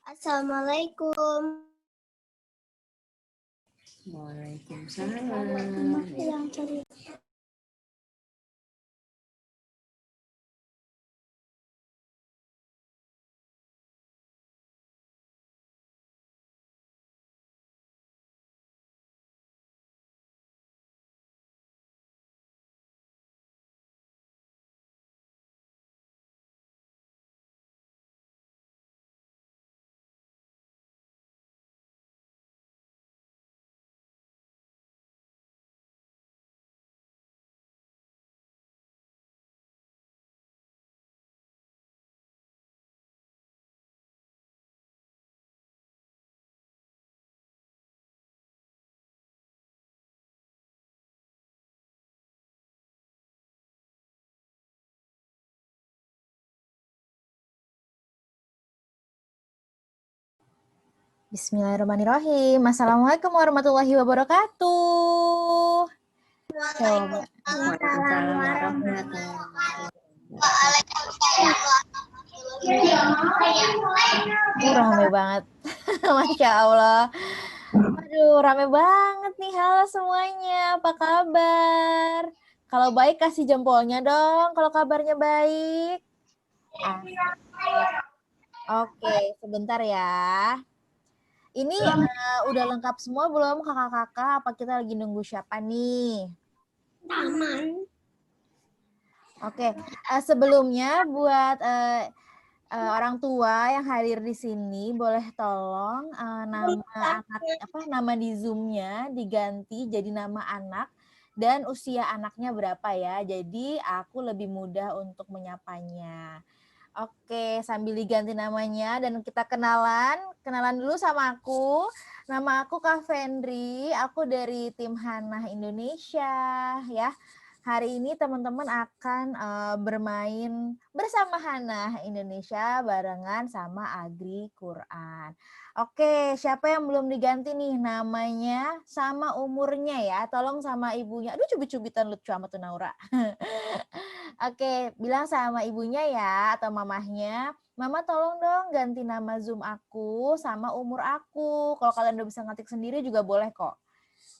Assalamualaikum. Waalaikumsalam. Yang cari. Bismillahirrahmanirrahim. Assalamualaikum warahmatullahi wabarakatuh. Waalaikumsalam warahmatullahi Rame banget. Masya Allah. Aduh, rame banget nih. Halo semuanya, apa kabar? Kalau baik kasih jempolnya dong, kalau kabarnya baik. Oke, sebentar ya. Ini udah lengkap semua belum kakak-kakak? Apa kita lagi nunggu siapa nih? Taman. Oke, sebelumnya buat orang tua yang hadir di sini boleh tolong nama di Zoom-nya diganti jadi nama anak dan usia anaknya berapa ya. Jadi aku lebih mudah untuk menyapanya. Oke, sambil diganti namanya dan kita kenalan dulu sama aku. Nama aku Kak Fendri, aku dari tim Hana Indonesia ya. Hari ini teman-teman akan bermain bersama Hana Indonesia barengan sama Agri Quran. Oke, siapa yang belum diganti nih namanya sama umurnya ya? Tolong sama ibunya. Aduh, cubit-cubitan lucu amat tuh Naura. Oke, bilang sama ibunya ya atau mamahnya, Mama tolong dong ganti nama Zoom aku sama umur aku. Kalau kalian udah bisa ngetik sendiri juga boleh kok.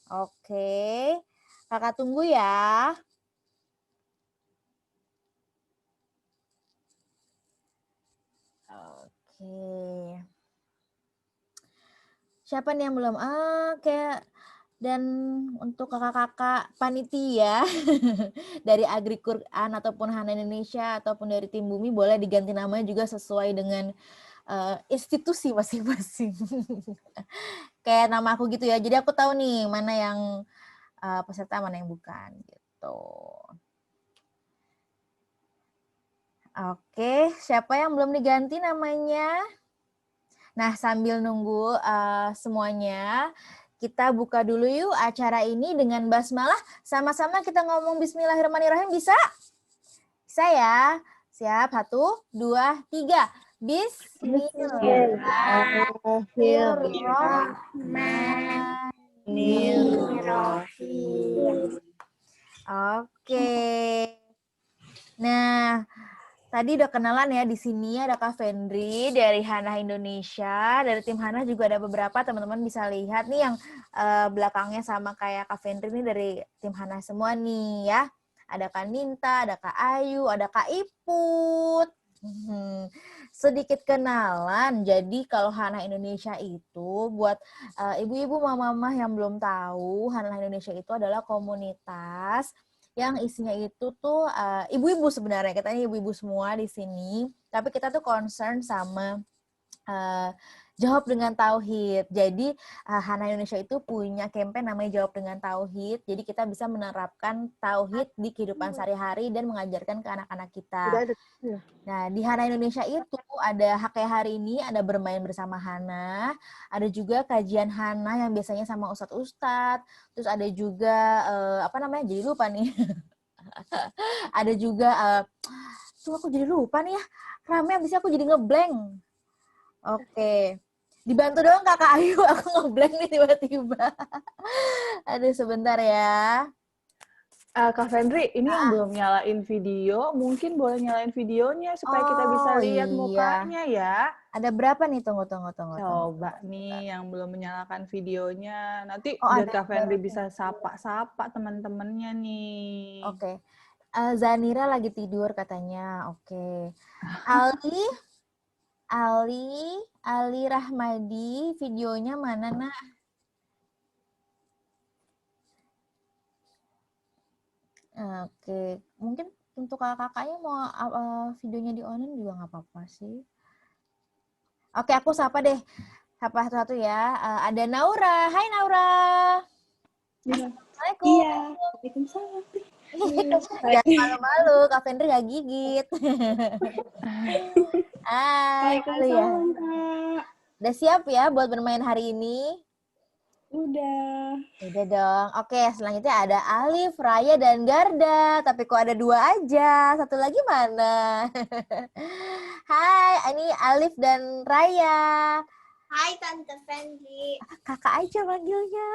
Oke, kakak tunggu ya. Oke. Siapa nih yang belum? Oke. Dan untuk kakak-kakak panitia dari Agri Quran ataupun Hana Indonesia ataupun dari tim Bumi boleh diganti namanya juga sesuai dengan institusi masing-masing. Kayak nama aku gitu ya. Jadi aku tahu nih mana yang peserta mana yang bukan gitu. Oke, siapa yang belum diganti namanya? Nah, sambil nunggu semuanya, kita buka dulu yuk acara ini dengan basmalah. Sama-sama kita ngomong bismillahirrahmanirrahim, bisa? Bisa ya? Siap, 1, 2, 3. Bismillahirrahmanirrahim. Oke. Nah, tadi udah kenalan ya, di sini ada Kak Fendri dari Hana Indonesia. Dari tim Hana juga ada beberapa teman-teman bisa lihat nih yang belakangnya sama kayak Kak Fendri nih dari tim Hana semua nih ya. Ada Kak Ninta, ada Kak Ayu, ada Kak Iput. Sedikit kenalan, jadi kalau Hana Indonesia itu buat ibu-ibu mama-mama yang belum tahu, Hana Indonesia itu adalah komunitas yang isinya itu tuh ibu-ibu sebenarnya, kita ini ibu-ibu semua di sini, tapi kita tuh concern sama jawab dengan tauhid. Jadi Hana Indonesia itu punya campaign namanya Jawab dengan Tauhid. Jadi kita bisa menerapkan tauhid di kehidupan sehari-hari dan mengajarkan ke anak-anak kita. Nah, di Hana Indonesia itu ada kayak hari ini ada bermain bersama Hana, ada juga kajian Hana yang biasanya sama ustadz-ustadz, terus ada juga jadi lupa nih. Ada juga tuh aku jadi lupa nih ya. Rame abisnya aku jadi ngeblank. Oke. Dibantu dong Kakak Ayu, aku ngeblank nih tiba-tiba. Aduh, sebentar ya. Kak Fendri, ini yang belum nyalain video, mungkin boleh nyalain videonya supaya kita bisa lihat mukanya ya. Ada berapa nih? Tunggu. Coba nih yang belum menyalakan videonya. Nanti Oh, biar ada Kak Fendri bisa sapa-sapa teman-temannya nih. Oke. Zanira lagi tidur katanya. Oke. Ali Rahmadi, videonya mana, Nak? Oke, mungkin untuk kakak-kakaknya mau videonya di on juga nggak apa-apa sih. Oke, aku sapa deh. Sapa satu-satu ya. Ada Naura. Hai Naura. Assalamualaikum. Iya, waalaikumsalam. Jangan malu-malu, Kak Fendri gak gigit. Waalaikumsalam, Kak. Udah siap ya buat bermain hari ini? Udah. Udah dong. Oke, selanjutnya ada Alif, Raya, dan Garda. Tapi kok ada 2 aja? Satu lagi mana? Hai, ini Alif dan Raya. Hai Tante Fendi. Kakak aja manggilnya.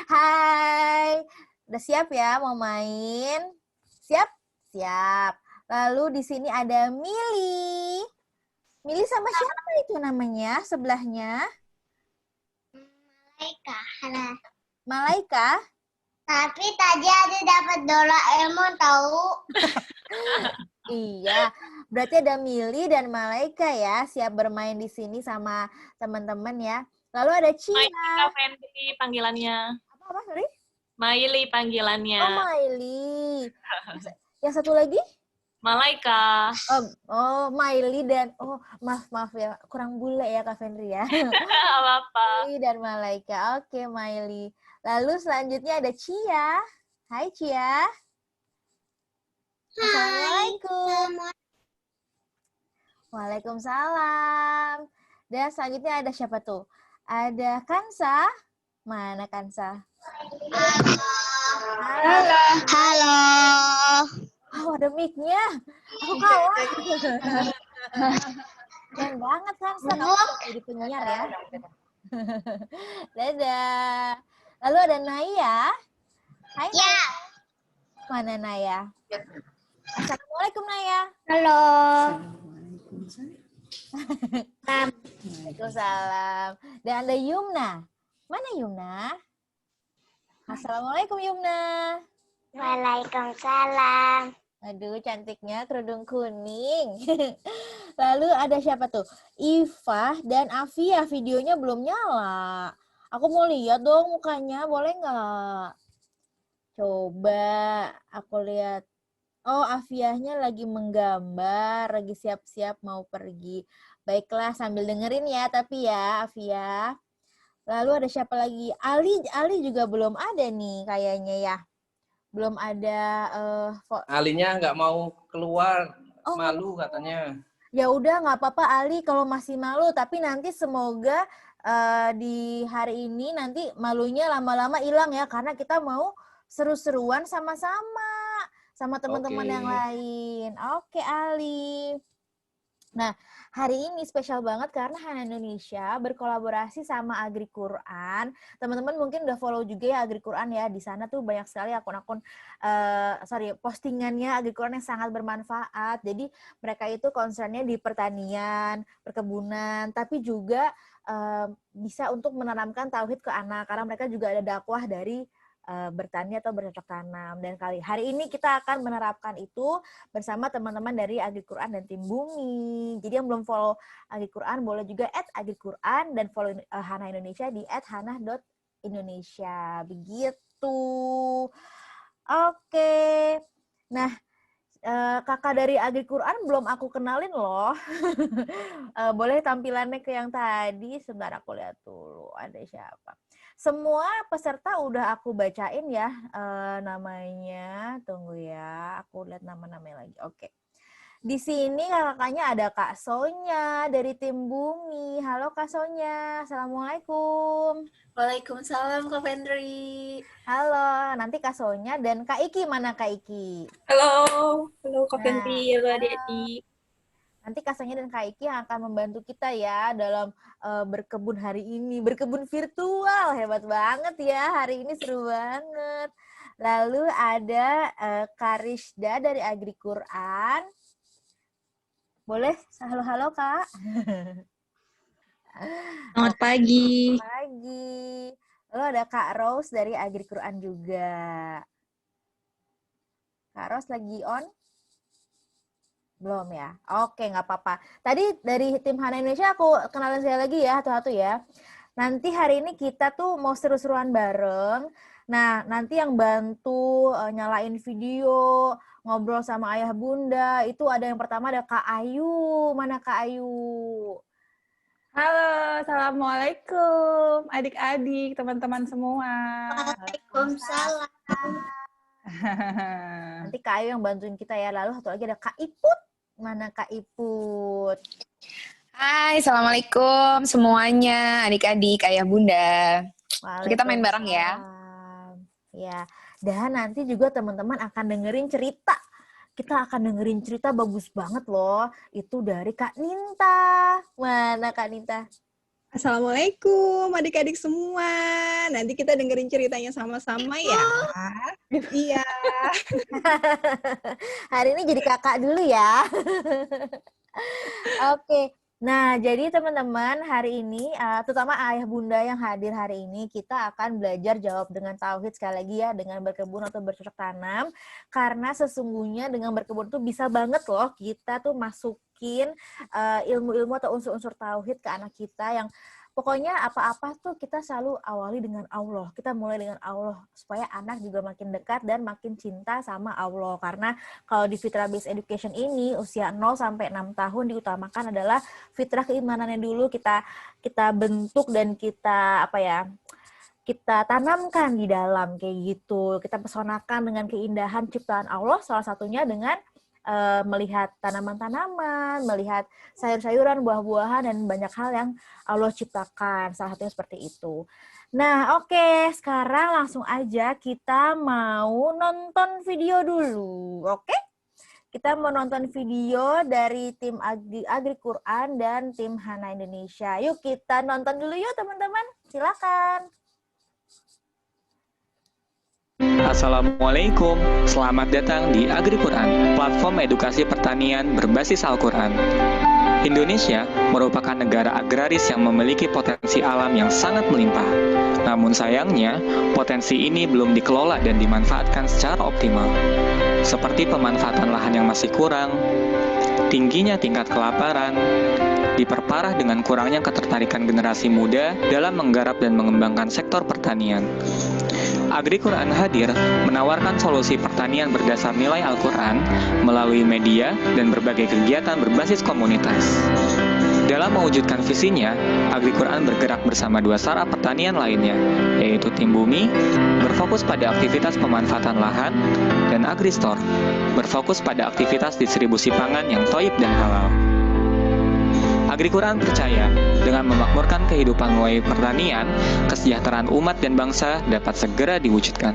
Hai. Udah siap ya mau main? Siap? Siap. Lalu di sini ada Mili. Mili sama siapa itu namanya sebelahnya? Malaika. Halo. Malaika? Tapi tadi ada dapat Doraemon tahu. Iya, berarti ada Mili dan Malaika ya, siap bermain di sini sama teman-teman ya. Lalu ada Cia. Maili Fendi panggilannya. Apa, sorry? Maili panggilannya. Oh, Maili. Yang satu lagi? Malaika. Oh, Maili dan maaf ya, kurang bule ya Kak Fendri ya. Apa-apa. Maili dan Malaika. Oke, Maili. Lalu selanjutnya ada Cia. Hai Cia. Assalamualaikum. Waalaikumsalam. Dan selanjutnya ada siapa tuh? Ada Kansa. Mana Kansa? Halo. Oh, ada mic-nya. Aku kalah. Keren banget Kansa. Kamu jadi penyiar ya. Dadah. Lalu ada Naya. Hai Naya. Ya. Mana Naya? Assalamualaikum Naya. Halo. Waalaikumsalam. Dan ada Yumna. Mana Yumna? Assalamualaikum Yumna. Waalaikumsalam. Aduh, cantiknya kerudung kuning. Lalu ada siapa tuh? Iva dan Afia. Videonya belum nyala. Aku mau lihat dong mukanya, boleh nggak? Coba aku lihat. Oh, Afiahnya lagi menggambar, lagi siap-siap mau pergi. Baiklah, sambil dengerin ya, tapi ya, Afia. Lalu ada siapa lagi? Ali juga belum ada nih kayaknya ya. Belum ada. Alinya nggak mau keluar, malu katanya. Ya udah, nggak apa-apa Ali kalau masih malu, tapi nanti semoga di hari ini nanti malunya lama-lama hilang ya, karena kita mau seru-seruan sama teman-teman yang lain. Oke, Ali. Nah, hari ini spesial banget karena Hana Indonesia berkolaborasi sama Agri Quran. Teman-teman mungkin udah follow juga ya Agri Quran ya. Di sana tuh banyak sekali akun-akun postingannya Agri Quran yang sangat bermanfaat. Jadi mereka itu concernnya di pertanian, perkebunan, tapi juga bisa untuk menanamkan tauhid ke anak karena mereka juga ada dakwah dari bertani atau bercocok tanam. Dan hari ini kita akan menerapkan itu bersama teman-teman dari Agri Quran dan Tim Bumi. Jadi yang belum follow Agri Quran boleh juga @agriquran dan follow Hana Indonesia di @hana.indonesia. Begitu. Oke. Nah, kakak dari Agri Quran belum aku kenalin loh. Boleh tampilannya ke yang tadi. Sebentar aku lihat dulu. Ada siapa? Semua peserta udah aku bacain ya namanya. Tunggu ya, aku lihat nama-namanya lagi. Oke. Di sini kakaknya ada Kak Sonya dari Tim Bumi. Halo Kak Sonya, Assalamualaikum. Waalaikumsalam Kak Fendri. Halo, nanti Kak Sonya dan Kak Iki. Mana Kak Iki? Halo Kak Fendri, halo adik-adik. Nanti Kak Sanya dan Kak Iki yang akan membantu kita ya dalam berkebun hari ini. Berkebun virtual, hebat banget ya. Hari ini seru banget. Lalu ada Kak Rishda dari Agri Quran. Boleh? Halo-halo Kak. Selamat pagi. Pagi. Lalu ada Kak Rose dari Agri Quran juga. Kak Rose lagi on? Belum ya? Oke, nggak apa-apa. Tadi dari tim Hana Indonesia aku kenalin saya lagi ya, satu-satu ya. Nanti hari ini kita tuh mau seru-seruan bareng. Nah, nanti yang bantu nyalain video, ngobrol sama ayah bunda, itu ada yang pertama ada Kak Ayu. Mana Kak Ayu? Halo, assalamualaikum adik-adik, teman-teman semua. Waalaikumsalam. Nanti Kak Ayu yang bantuin kita ya. Lalu satu lagi ada Kak Iput. Mana Kak Iput? Hai, assalamualaikum semuanya, adik-adik, ayah bunda. Kita main bareng ya. Ya, dan nanti juga teman-teman akan dengerin cerita. Kita akan dengerin cerita bagus banget loh. Itu dari Kak Ninta. Mana Kak Ninta? Assalamualaikum adik-adik semua. Nanti kita dengerin ceritanya sama-sama ya. Iya. Hari ini jadi kakak dulu ya. Oke. Nah, jadi teman-teman hari ini, terutama ayah bunda yang hadir hari ini, kita akan belajar jawab dengan tauhid sekali lagi ya, dengan berkebun atau bercocok tanam. Karena sesungguhnya dengan berkebun itu bisa banget loh kita tuh masukin ilmu-ilmu atau unsur-unsur tauhid ke anak kita yang pokoknya apa-apa tuh kita selalu awali dengan Allah. Kita mulai dengan Allah supaya anak juga makin dekat dan makin cinta sama Allah. Karena kalau di fitrah based education ini usia 0 sampai 6 tahun diutamakan adalah fitrah keimanannya dulu kita bentuk dan kita kita tanamkan di dalam kayak gitu. Kita pesonakan dengan keindahan ciptaan Allah, salah satunya dengan melihat tanaman-tanaman, melihat sayur-sayuran, buah-buahan, dan banyak hal yang Allah ciptakan. Salah satunya seperti itu. Nah, oke. Sekarang langsung aja kita mau nonton video dulu. Oke? Kita mau nonton video dari tim Agri Quran dan tim Hana Indonesia. Yuk kita nonton dulu yuk teman-teman. Silakan. Assalamualaikum, selamat datang di Agri Quran, platform edukasi pertanian berbasis Al-Quran. Indonesia merupakan negara agraris yang memiliki potensi alam yang sangat melimpah. Namun sayangnya, potensi ini belum dikelola dan dimanfaatkan secara optimal. Seperti pemanfaatan lahan yang masih kurang, tingginya tingkat kelaparan, diperparah dengan kurangnya ketertarikan generasi muda dalam menggarap dan mengembangkan sektor pertanian. Agri Quran hadir menawarkan solusi pertanian berdasar nilai Al-Quran melalui media dan berbagai kegiatan berbasis komunitas. Dalam mewujudkan visinya, Agri Quran bergerak bersama dua startup pertanian lainnya, yaitu Tim Bumi, berfokus pada aktivitas pemanfaatan lahan, dan AgriStore, berfokus pada aktivitas distribusi pangan yang thayyib dan halal. Agri Quran percaya, dengan memakmurkan kehidupan melalui pertanian, kesejahteraan umat dan bangsa dapat segera diwujudkan.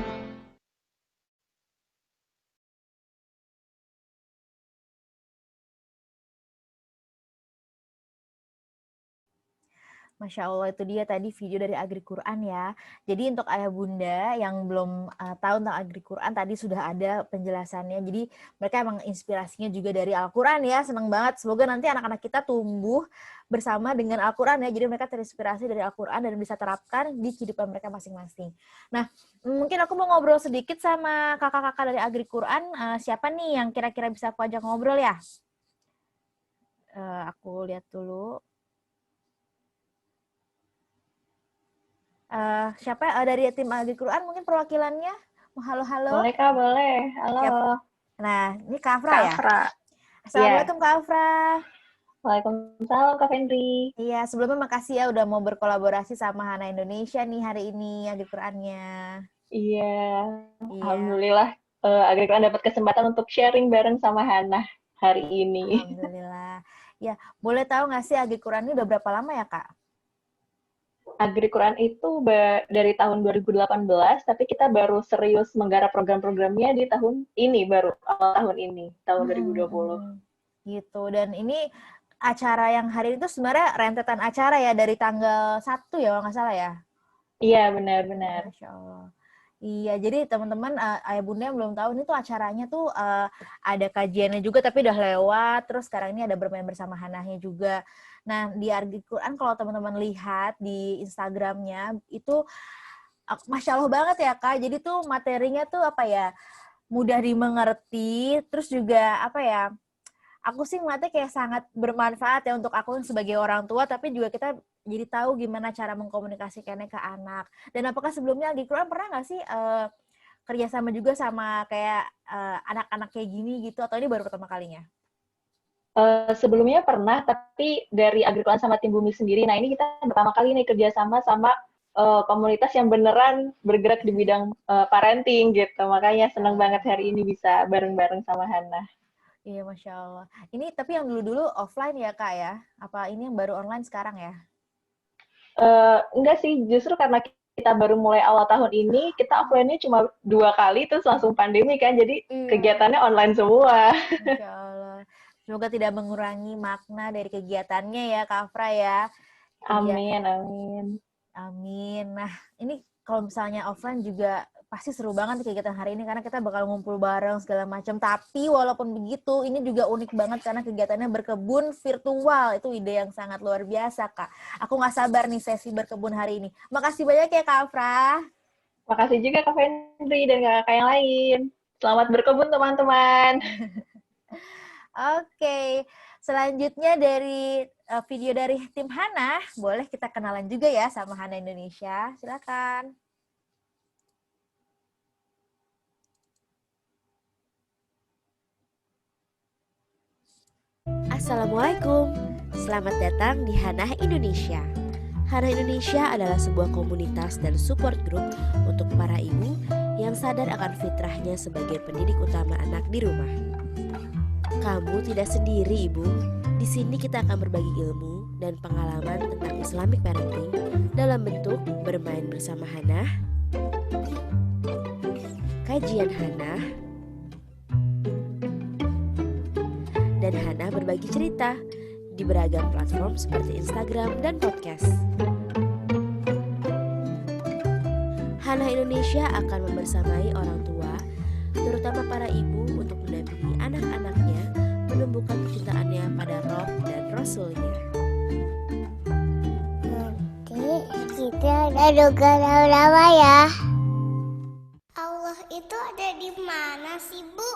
Masya Allah, itu dia tadi video dari Agri Quran ya. Jadi untuk ayah bunda yang belum tahu tentang Agri Quran, tadi sudah ada penjelasannya. Jadi mereka emang inspirasinya juga dari Al-Quran ya. Senang banget. Semoga nanti anak-anak kita tumbuh bersama dengan Al-Quran ya. Jadi mereka terinspirasi dari Al-Quran dan bisa terapkan di kehidupan mereka masing-masing. Nah, mungkin aku mau ngobrol sedikit sama kakak-kakak dari Agri Quran. Siapa nih yang kira-kira bisa aku ajak ngobrol ya? Aku lihat dulu. Siapa dari tim Agri Quran mungkin perwakilannya? Halo-halo. Boleh Kak, boleh. Halo. Siapa? Nah, ini Kak Afra ya? Afra. Assalamualaikum Kak Afra. Waalaikumsalam Kak Fendri. Iya, sebelumnya makasih ya udah mau berkolaborasi sama Hana Indonesia nih hari ini Agri Qurannya. Iya. Alhamdulillah Agri Quran dapat kesempatan untuk sharing bareng sama Hana hari ini. Alhamdulillah. Ya, boleh tahu nggak sih Agri Quran ini udah berapa lama ya Kak? Agri Quran itu dari tahun 2018, tapi kita baru serius menggarap program-programnya di tahun ini, baru awal tahun ini, tahun 2020. Gitu. Dan ini acara yang hari itu sebenarnya rentetan acara ya dari tanggal 1 ya kalau nggak salah ya. Iya, benar-benar. Masya Allah. Iya, jadi teman-teman, ayah bunda yang belum tahu, ini tuh acaranya tuh ada kajiannya juga, tapi udah lewat. Terus sekarang ini ada bermain bersama Hanahnya juga. Nah, di Al-Quran kalau teman-teman lihat di Instagramnya, itu Masya Allah banget ya, Kak. Jadi tuh materinya tuh apa ya, mudah dimengerti, terus juga apa ya, aku sih ngeliatnya kayak sangat bermanfaat ya untuk aku sebagai orang tua, tapi juga kita jadi tahu gimana cara mengkomunikasikannya ke anak. Dan apakah sebelumnya di Quran pernah nggak sih kerjasama juga sama kayak anak-anak kayak gini gitu, atau ini baru pertama kalinya? Sebelumnya pernah, tapi dari Agrikulan sama Tim Bumi sendiri. Nah, ini kita pertama kali nih kerjasama sama komunitas yang beneran bergerak di bidang parenting gitu. Makanya senang banget hari ini bisa bareng-bareng sama Hana. Iya, Masya Allah. Ini tapi yang dulu-dulu offline ya, Kak ya? Apa ini yang baru online sekarang ya? Enggak sih, justru karena kita baru mulai awal tahun ini, kita offline-nya cuma 2 kali, terus langsung pandemi kan, jadi kegiatannya online semua. Masya Allah. Semoga tidak mengurangi makna dari kegiatannya ya, Kak Afra ya. Amin, amin. Amin. Nah, ini kalau misalnya offline juga pasti seru banget kegiatan hari ini karena kita bakal ngumpul bareng segala macam. Tapi walaupun begitu, ini juga unik banget karena kegiatannya berkebun virtual. Itu ide yang sangat luar biasa, Kak. Aku nggak sabar nih sesi berkebun hari ini. Makasih banyak ya, Kak Afra. Makasih juga Kak Fendri dan kakak yang lain. Selamat berkebun, teman-teman. Oke. Selanjutnya dari video dari tim Hana, boleh kita kenalan juga ya sama Hana Indonesia. Silakan. Assalamualaikum, selamat datang di Hana Indonesia. Hana Indonesia adalah sebuah komunitas dan support group untuk para ibu yang sadar akan fitrahnya sebagai pendidik utama anak di rumah. Kamu tidak sendiri, Ibu. Di sini kita akan berbagi ilmu dan pengalaman tentang Islamic parenting dalam bentuk bermain bersama Hana, kajian Hana, dan Hana berbagi cerita di beragam platform seperti Instagram dan podcast. Hana Indonesia akan membersamai orang tua, terutama para ibu, untuk mendampingi anak-anaknya menumbuhkan kecintaannya pada Roh dan Rasulnya. Nanti kita ada doa lama ya. Allah itu ada di mana sih, Bu?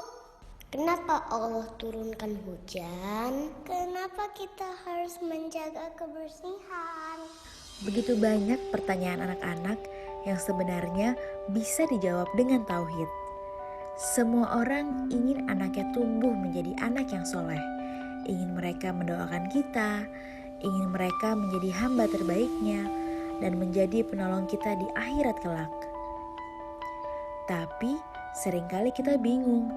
Kenapa Allah turunkan hujan? Kenapa kita harus menjaga kebersihan? Begitu banyak pertanyaan anak-anak yang sebenarnya bisa dijawab dengan tauhid. Semua orang ingin anaknya tumbuh menjadi anak yang soleh. Ingin mereka mendoakan kita, ingin mereka menjadi hamba terbaiknya, dan menjadi penolong kita di akhirat kelak. Tapi seringkali kita bingung,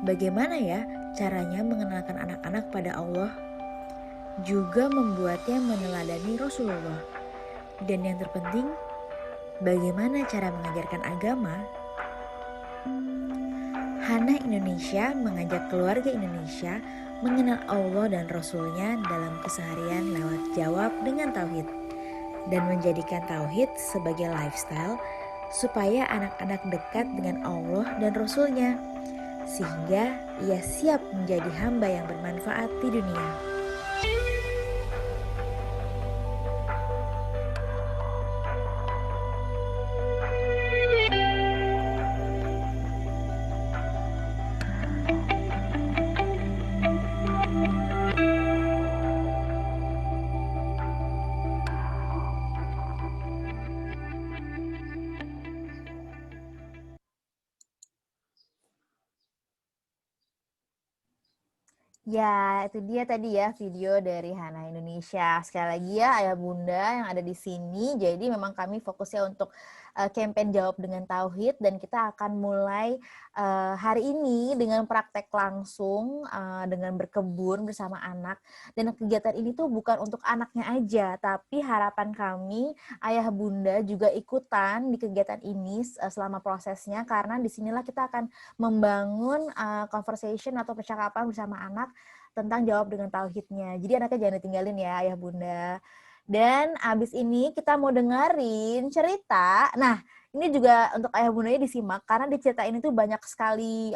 bagaimana ya caranya mengenalkan anak-anak pada Allah, juga membuatnya meneladani Rasulullah. Dan yang terpenting, bagaimana cara mengajarkan agama? Hana Indonesia mengajak keluarga Indonesia mengenal Allah dan Rasulnya dalam keseharian lewat jawab dengan tauhid, dan menjadikan tauhid sebagai lifestyle supaya anak-anak dekat dengan Allah dan Rasulnya, sehingga ia siap menjadi hamba yang bermanfaat di dunia. Ya, itu dia tadi ya video dari Hana Indonesia. Sekali lagi ya ayah bunda yang ada di sini. Jadi memang kami fokusnya untuk campaign jawab dengan tauhid, dan kita akan mulai hari ini dengan praktek langsung dengan berkebun bersama anak. Dan kegiatan ini tuh bukan untuk anaknya aja, tapi harapan kami ayah bunda juga ikutan di kegiatan ini selama prosesnya, karena disinilah kita akan membangun conversation atau percakapan bersama anak tentang jawab dengan tauhidnya. Jadi anaknya jangan ditinggalin ya ayah bunda. Dan abis ini kita mau dengerin cerita. Nah, ini juga untuk ayah bundanya disimak karena di cerita ini tuh banyak sekali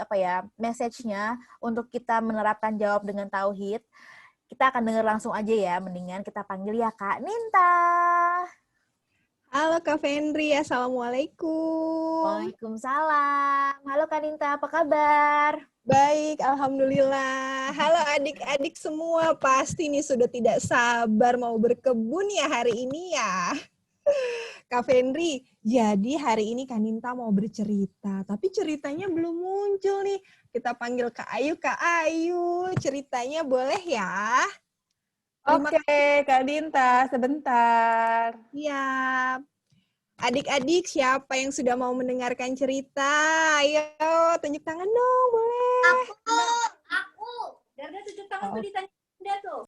message-nya untuk kita menerapkan jawab dengan tauhid. Kita akan denger langsung aja ya, mendingan kita panggil ya Kak Ninta. Halo Kak Fendri, Assalamualaikum. Waalaikumsalam. Halo Kak Ninta, apa kabar? Baik, Alhamdulillah. Halo adik-adik semua, pasti nih sudah tidak sabar mau berkebun ya hari ini ya. Kak Fendri, jadi hari ini Kak Ninta mau bercerita, tapi ceritanya belum muncul nih. Kita panggil Kak Ayu. Kak Ayu, ceritanya boleh ya? Oke, Kak Dinta, sebentar. Siap. Adik-adik, siapa yang sudah mau mendengarkan cerita? Ayo, tunjuk tangan dong, boleh. Aku. Darda tunjuk tangan tuh ditanya Bunda tuh.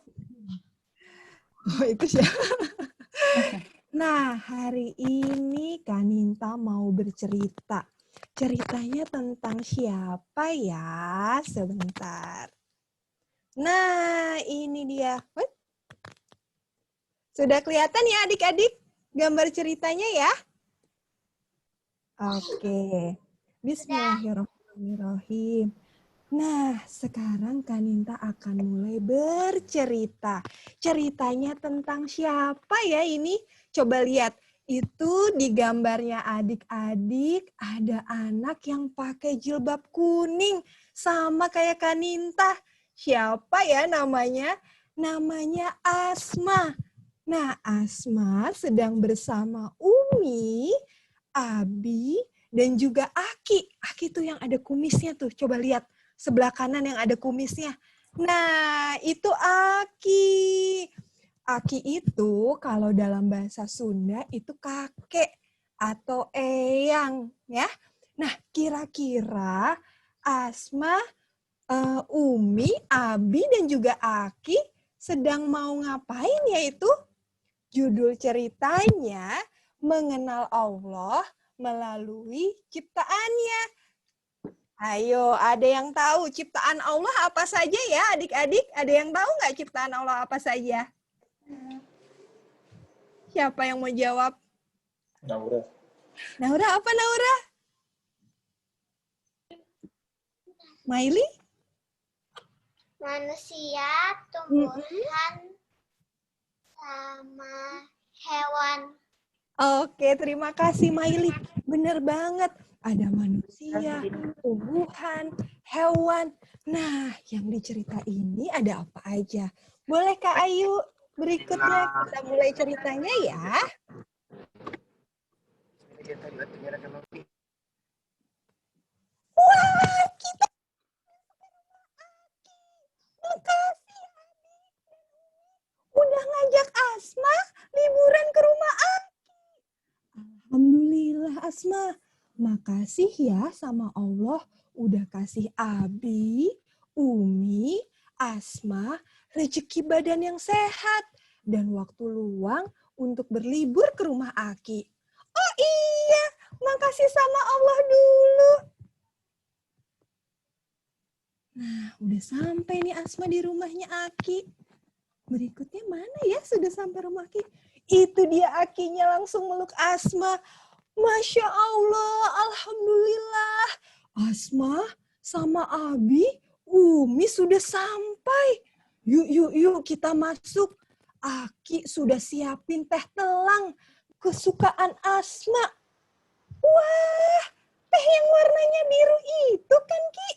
Oh, itu siapa? Nah, hari ini Kak Ninta mau bercerita. Ceritanya tentang siapa ya? Sebentar. Nah, ini dia. Sudah kelihatan ya adik-adik gambar ceritanya ya? Oke. Bismillahirrahmanirrahim. Nah, sekarang Kak Ninta akan mulai bercerita. Ceritanya tentang siapa ya ini? Coba lihat, itu di gambarnya adik-adik ada anak yang pakai jilbab kuning. Sama kayak Kak Ninta. Siapa ya namanya? Namanya Asma. Nah, Asma sedang bersama Umi, Abi, dan juga Aki. Aki tuh yang ada kumisnya tuh. Coba lihat sebelah kanan yang ada kumisnya. Nah, itu Aki. Aki itu kalau dalam bahasa Sunda itu kakek atau eyang ya. Nah, kira-kira Asma, Umi, Abi, dan juga Aki sedang mau ngapain ya itu? Judul ceritanya Mengenal Allah Melalui Ciptaannya. Ayo, ada yang tahu ciptaan Allah apa saja ya adik-adik? Ada yang tahu nggak ciptaan Allah apa saja? Siapa yang mau jawab? Naura. Naura, apa Naura? Maili? Manusia, tumbuhan, sama hewan. Oke, terima kasih Maili. Bener banget. Ada manusia, tumbuhan, hewan. Nah, yang di cerita ini ada apa aja? Boleh Kak Ayu? Berikutnya kita mulai ceritanya ya. Wah, kita makasih udah ngajak Asma liburan ke rumah Aki. Alhamdulillah Asma. Makasih ya sama Allah udah kasih Abi, Umi, Asma, rezeki badan yang sehat, dan waktu luang untuk berlibur ke rumah Aki. Oh iya, makasih sama Allah dulu. Nah, udah sampai nih Asma di rumahnya Aki. Berikutnya mana ya sudah sampai rumah Aki? Itu dia Akinya langsung meluk Asma. Masya Allah, Alhamdulillah. Asma sama Abi, Umi sudah sampai. Yuk kita masuk. Aki sudah siapin teh telang kesukaan Asma. Wah, teh yang warnanya biru itu kan Ki?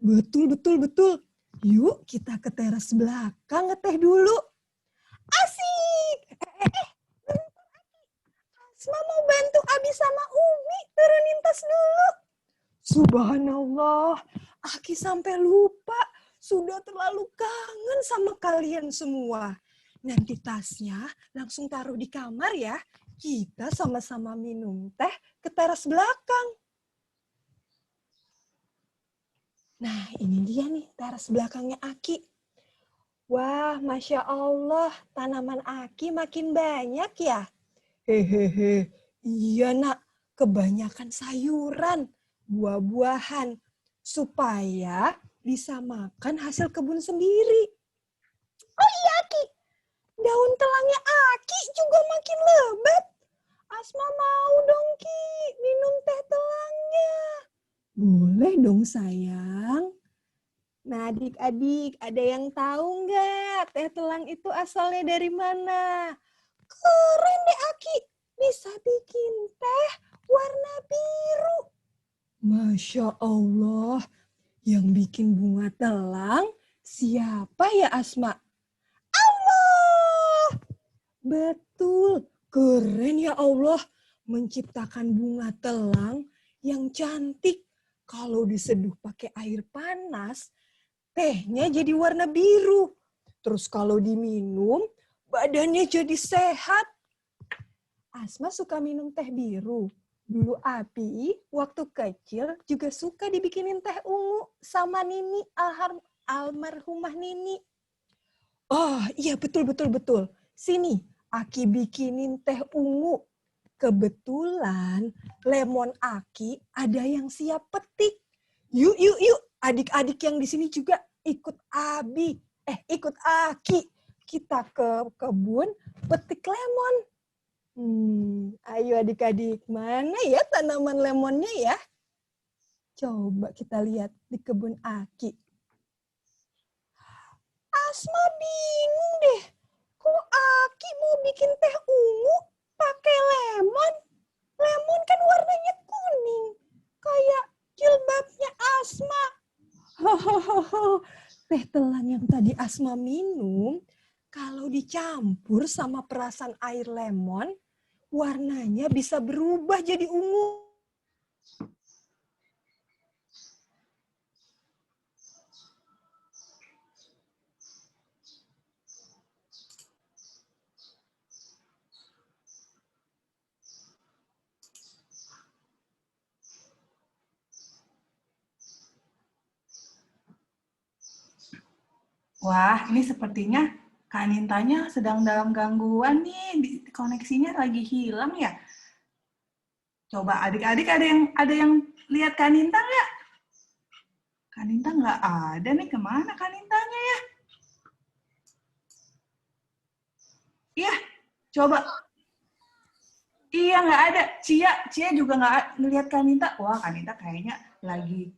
Betul. Yuk kita ke teras belakang ngeteh dulu. Asik. Asma mau bantu Abi sama Umi turunin tas dulu. Subhanallah, Aki sampai lupa. Sudah terlalu kangen sama kalian semua. Nanti tasnya langsung taruh di kamar ya. Kita sama-sama minum teh ke teras belakang. Nah, ini dia nih teras belakangnya Aki. Wah, Masya Allah, tanaman Aki makin banyak ya. Hehehe, iya nak, kebanyakan sayuran, buah-buahan, supaya bisa makan hasil kebun sendiri. Oh iya, Aki. Daun telangnya Aki juga makin lebat. Asma mau dong, Ki, minum teh telangnya. Boleh dong, sayang. Nah, adik-adik, ada yang tahu nggak teh telang itu asalnya dari mana? Keren deh, Aki. Bisa bikin teh warna biru. Masya Allah, yang bikin bunga telang siapa ya, Asma? Allah! Betul, keren ya Allah menciptakan bunga telang yang cantik. Kalau diseduh pakai air panas, tehnya jadi warna biru. Terus kalau diminum, badannya jadi sehat. Asma suka minum teh biru. Dulu Api, waktu kecil juga suka dibikinin teh ungu sama Nini, almarhumah Nini. Oh iya, betul. Sini, Aki bikinin teh ungu. Kebetulan lemon Aki ada yang siap petik. Yuk, adik-adik yang di sini juga ikut ikut Aki. Kita ke kebun petik lemon. Ayo adik-adik, mana ya tanaman lemonnya ya? Coba kita lihat di kebun Aki. Asma bingung deh. Kok Aki mau bikin teh ungu pakai lemon? Lemon kan warnanya kuning. Kayak jilbabnya Asma. Teh telang yang tadi Asma minum, kalau dicampur sama perasan air lemon, warnanya bisa berubah jadi ungu. Wah, ini sepertinya Kak Nintanya sedang dalam gangguan nih, koneksinya lagi hilang ya. Coba adik-adik ada yang lihat Kak Ninta nggak? Kak Ninta nggak ada nih, kemana Kak Nintanya ya? Iya, coba. Iya nggak ada. Cia juga nggak ngelihat Kak Ninta. Wah, Kak Ninta kayaknya lagi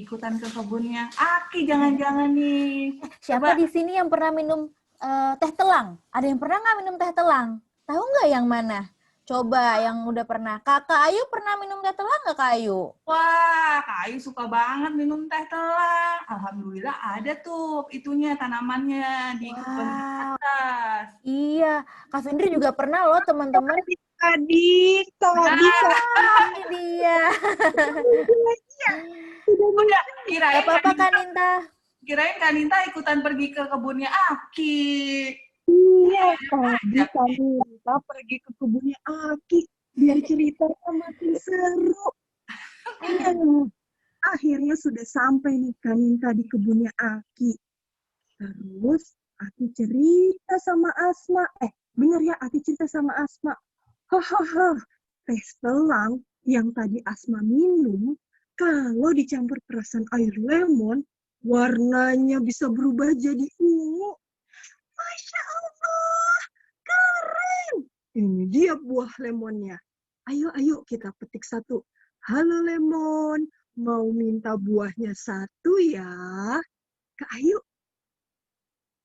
ikutan ke kebunnya Aki, jangan-jangan nih. Siapa di sini yang pernah minum teh telang? Ada yang pernah nggak minum teh telang? Tahu nggak yang mana? Coba yang udah pernah. Kakak Ayu pernah minum teh telang nggak, Kak Ayu? Wah, Kak Ayu suka banget minum teh telang. Alhamdulillah ada tuh itunya, tanamannya di kebun atas. Iya, Kak Fendri juga pernah loh, teman-teman. Adik, tadi ini dia. Udah, kirain Gak apa-apa Kak Ninta. Kirain Kak Ninta ikutan pergi ke kebunnya Aki. Iya, tadi Kak Ninta pergi ke kebunnya Aki biar ceritanya makin seru. Akhirnya sudah sampai nih Kak Ninta di kebunnya Aki. Terus Aki cerita sama Asma. Bener ya, Aki cerita sama Asma. Hahaha, teh telang yang tadi Asma minum, kalau dicampur perasan air lemon, warnanya bisa berubah jadi ungu. Masya Allah, keren! Ini dia buah lemonnya. Ayo kita petik satu. Halo lemon, mau minta buahnya satu ya? Kak Ayu,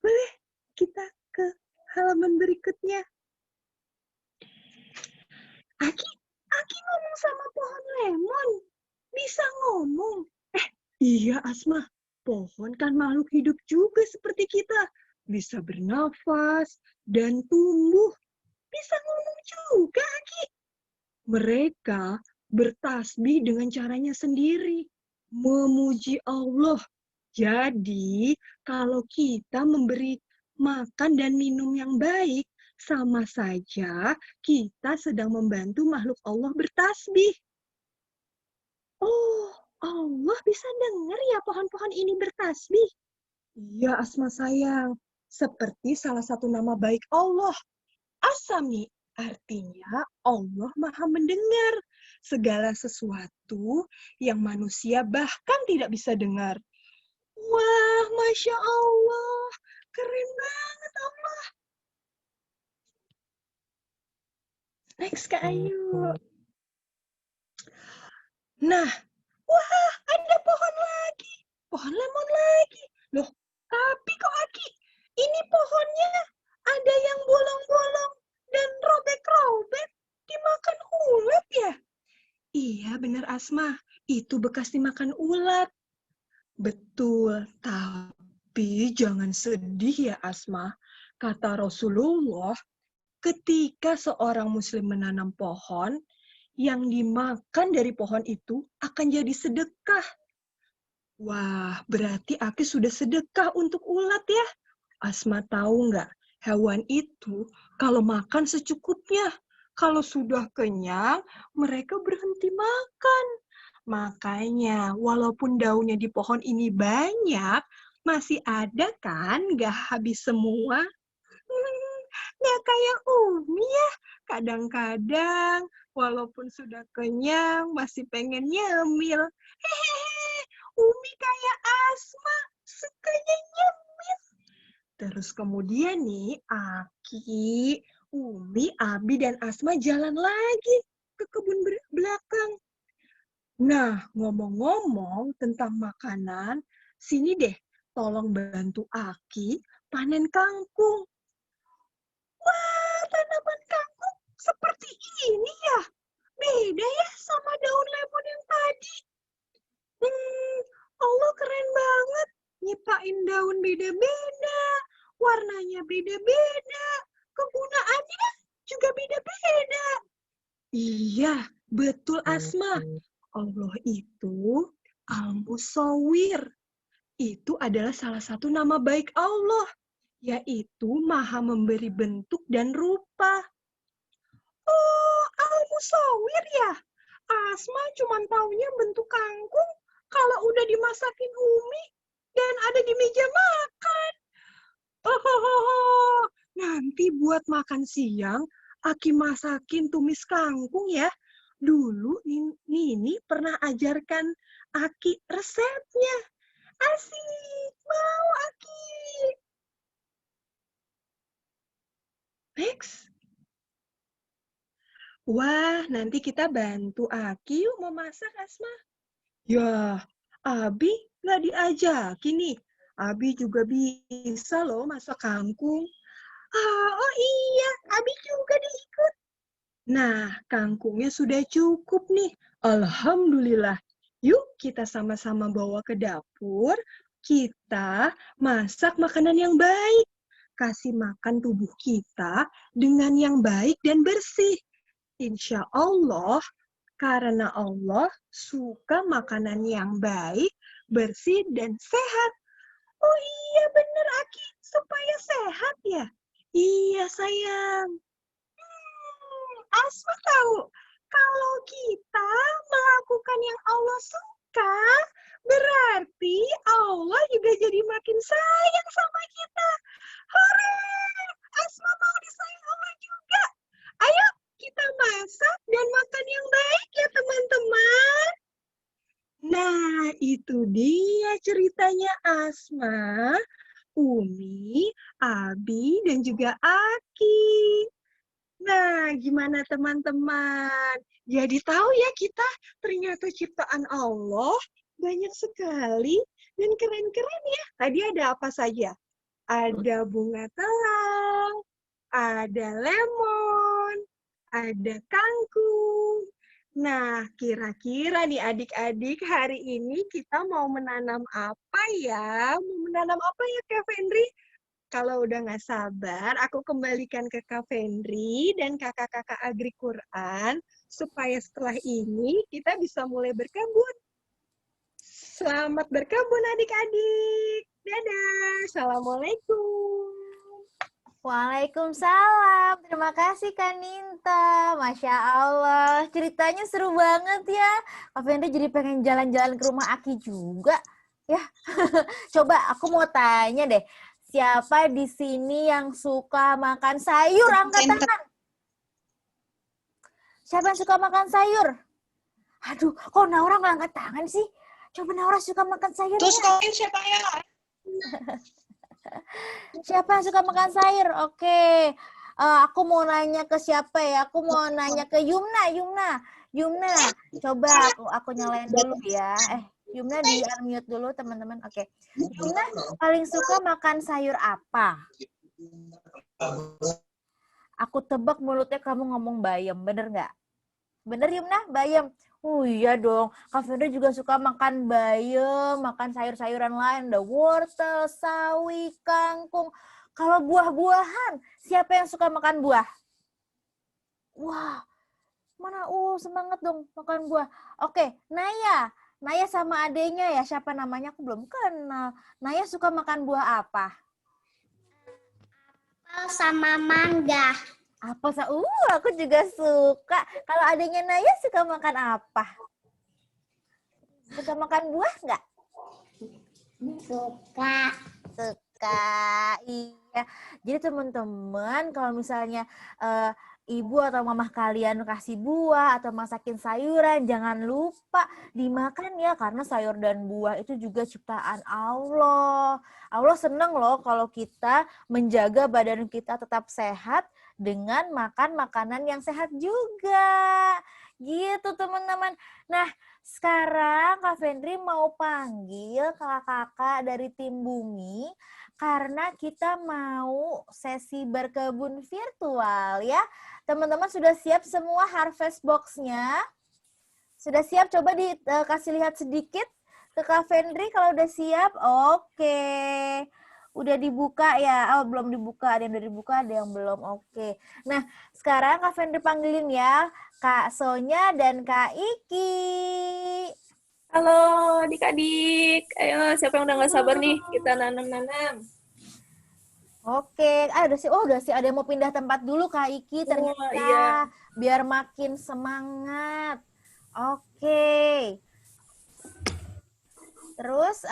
boleh kita ke halaman berikutnya? Aki ngomong sama pohon lemon. Bisa ngomong. Iya Asma, pohon kan makhluk hidup juga seperti kita. Bisa bernafas dan tumbuh. Bisa ngomong juga, Aki. Mereka bertasbih dengan caranya sendiri. Memuji Allah. Jadi, kalau kita memberi makan dan minum yang baik, sama saja kita sedang membantu makhluk Allah bertasbih. Oh, Allah bisa dengar ya pohon-pohon ini bertasbih? Iya, Asma sayang. Seperti salah satu nama baik Allah. As-Sami, artinya Allah Maha mendengar. segala sesuatu yang manusia bahkan tidak bisa dengar. Wah, Masya Allah, keren banget Allah. Next, Kak Ayu. Nah, wah, ada pohon lagi. Pohon lemon lagi. Loh, tapi kok Aki, ini pohonnya ada yang bolong-bolong dan robek-robek dimakan ulat ya? Iya, benar Asma. Itu bekas dimakan ulat. Betul, tapi jangan sedih ya Asma. Kata Rasulullah, ketika seorang muslim menanam pohon, yang dimakan dari pohon itu akan jadi sedekah. Wah, berarti Aki sudah sedekah untuk ulat ya. Asma tahu nggak, hewan itu kalau makan secukupnya. Kalau sudah kenyang, mereka berhenti makan. Makanya, walaupun daunnya di pohon ini banyak, masih ada kan nggak habis semua? Nggak kayak Umi ya. Kadang-kadang, walaupun sudah kenyang, masih pengen nyemil. Hehehe, Umi kayak Asma, sukanya nyemil. Terus kemudian nih, Aki, Umi, Abi, dan Asma jalan lagi ke kebun belakang. Nah, ngomong-ngomong tentang makanan, sini deh, tolong bantu Aki panen kangkung. Wah, tanaman kangkung seperti ini ya? Beda ya sama daun lemon yang tadi. Allah keren banget. Nyiptain daun beda-beda, warnanya beda-beda, kegunaannya juga beda-beda. Iya, betul Asma. Allah itu Al-Musawwir. Itu adalah salah satu nama baik Allah, yaitu Maha memberi bentuk dan rupa. Oh, Al-Musawwir ya? Asma cuma taunya bentuk kangkung kalau udah dimasakin Umi dan ada di meja makan. Oh, nanti buat makan siang, Aki masakin tumis kangkung ya. Dulu Nini pernah ajarkan Aki resepnya. Asik, mau Aki. Next. Wah, nanti kita bantu Aki yuk memasak, Asma. Ya, Abi nggak diajakin nih. Abi juga bisa loh masak kangkung. Oh iya, Abi juga diikut. Nah, kangkungnya sudah cukup nih. Alhamdulillah. Yuk kita sama-sama bawa ke dapur. Kita masak makanan yang baik. Kasih makan tubuh kita dengan yang baik dan bersih. Insya Allah, karena Allah suka makanan yang baik, bersih, dan sehat. Oh iya bener Aki, supaya sehat ya? Iya sayang. Asma tahu, kalau kita melakukan yang Allah suka, berarti Allah juga jadi makin sayang sama kita. Hore! Asma mau disayang Allah juga. Ayo kita masak dan makan yang baik ya teman-teman. Nah, itu dia ceritanya Asma, Umi, Abi, dan juga Aki. Nah, gimana teman-teman? Jadi tahu ya kita ternyata ciptaan Allah banyak sekali dan keren-keren ya. Tadi ada apa saja? Ada bunga telang, ada lemon, ada kangkung. Nah, kira-kira nih adik-adik hari ini kita mau menanam apa ya? Mau menanam apa ya Kak Fendri? Kalau udah nggak sabar, aku kembalikan ke Kak Fendri dan kakak-kakak Agri Quran supaya setelah ini kita bisa mulai berkebun. Selamat berkebun adik-adik. Dadah. Assalamualaikum. Waalaikumsalam. Terima kasih Kak Ninta. Masya Allah. Ceritanya seru banget ya. Kak Fendri jadi pengen jalan-jalan ke rumah Aki juga. Ya, coba aku mau tanya deh. Siapa di sini yang suka makan sayur? Angkat tangan. Siapa yang suka makan sayur? Aduh, kok Naura nggak angkat tangan sih? Coba Naura suka makan sayur. Terus kalian siapa ya? Siapa yang suka makan sayur? Oke. Aku mau nanya ke siapa ya? Aku mau nanya ke Yumna. Yumna, coba aku nyalain dulu ya. Yumna di unmute dulu teman-teman. Oke. Yumna paling suka makan sayur apa? Aku tebak mulutnya kamu ngomong bayam, bener nggak? Bener Yumna, bayam. Oh iya dong, Kak Fendra juga suka makan bayam, makan sayur-sayuran lain. Ada wortel, sawi, kangkung. Kalau buah-buahan, siapa yang suka makan buah? Wah, mana? Semangat dong makan buah. Oke, Naya. Naya sama adenya ya, siapa namanya? Aku belum kenal. Naya suka makan buah apa? Apel sama mangga. Apa aku juga suka. Kalau adanya Naya suka makan apa? Suka makan buah nggak? Suka. Iya. Jadi teman-teman kalau misalnya ibu atau mamah kalian kasih buah atau masakin sayuran, jangan lupa dimakan ya, karena sayur dan buah itu juga ciptaan Allah. Allah senang loh kalau kita menjaga badan kita tetap sehat dengan makan makanan yang sehat juga. Gitu teman-teman. Nah, sekarang Kak Fendri mau panggil kakak-kakak dari tim Bumi karena kita mau sesi berkebun virtual ya. Teman-teman sudah siap semua harvest box-nya? Sudah siap? Coba dikasih lihat sedikit ke Kak Fendri kalau udah siap. Oke. Udah dibuka ya? Oh, belum dibuka. Ada yang udah dibuka, ada yang belum. Oke. Nah, sekarang Kak Fendri panggilin ya Kak Sonya dan Kak Iki. Halo adik-adik. Ayo, siapa yang udah nggak sabar nih? Kita nanam-nanam. Oke. Udah sih. Ada yang mau pindah tempat dulu Kak Iki ternyata. Iya. Biar makin semangat. Oke. Terus,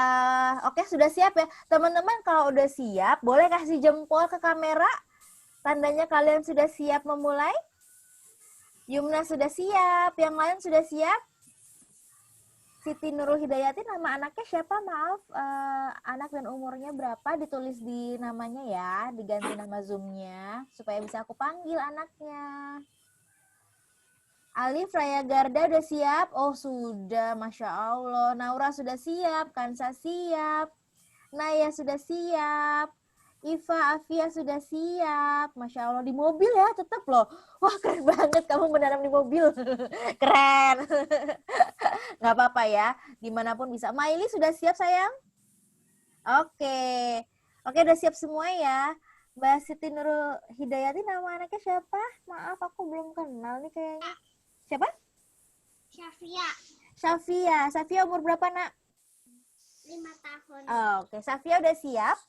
oke sudah siap ya. Teman-teman kalau udah siap, boleh kasih jempol ke kamera. Tandanya kalian sudah siap memulai. Yumna sudah siap. Yang lain sudah siap. Siti Nurul Hidayati, nama anaknya siapa? Maaf, anak dan umurnya berapa? Ditulis di namanya ya. Diganti nama Zoom-nya. Supaya bisa aku panggil anaknya. Alif Raya Garda udah siap? Oh sudah, Masya Allah. Naura sudah siap, Kansa siap, Naya sudah siap, Iva, Afia sudah siap. Masya Allah, di mobil ya tetap loh. Wah keren banget kamu menanam di mobil. Keren. Nggak apa-apa ya, dimanapun bisa. Maili sudah siap sayang? Oke, udah siap semua ya. Mbak Siti Nurul Hidayati, nama anaknya siapa? Maaf aku belum kenal nih kayaknya. Siapa? Safia umur berapa nak? 5 tahun. Oke, Safia udah siap?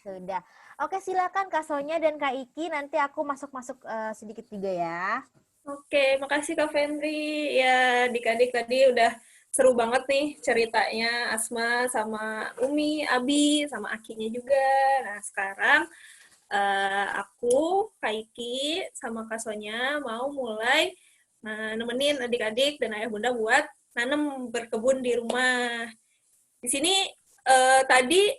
Sudah. Oke, silakan Kak Sonya dan Kak Iki, nanti aku masuk-masuk sedikit juga ya. Oke, makasih Kak Fendri. Ya, adik-adik tadi udah seru banget nih ceritanya Asma sama Umi, Abi, sama Akinya juga. Nah, sekarang aku, Kak Iki, sama Kak Sonya mau mulai nemenin adik-adik dan ayah bunda buat nanam berkebun di rumah. Di sini tadi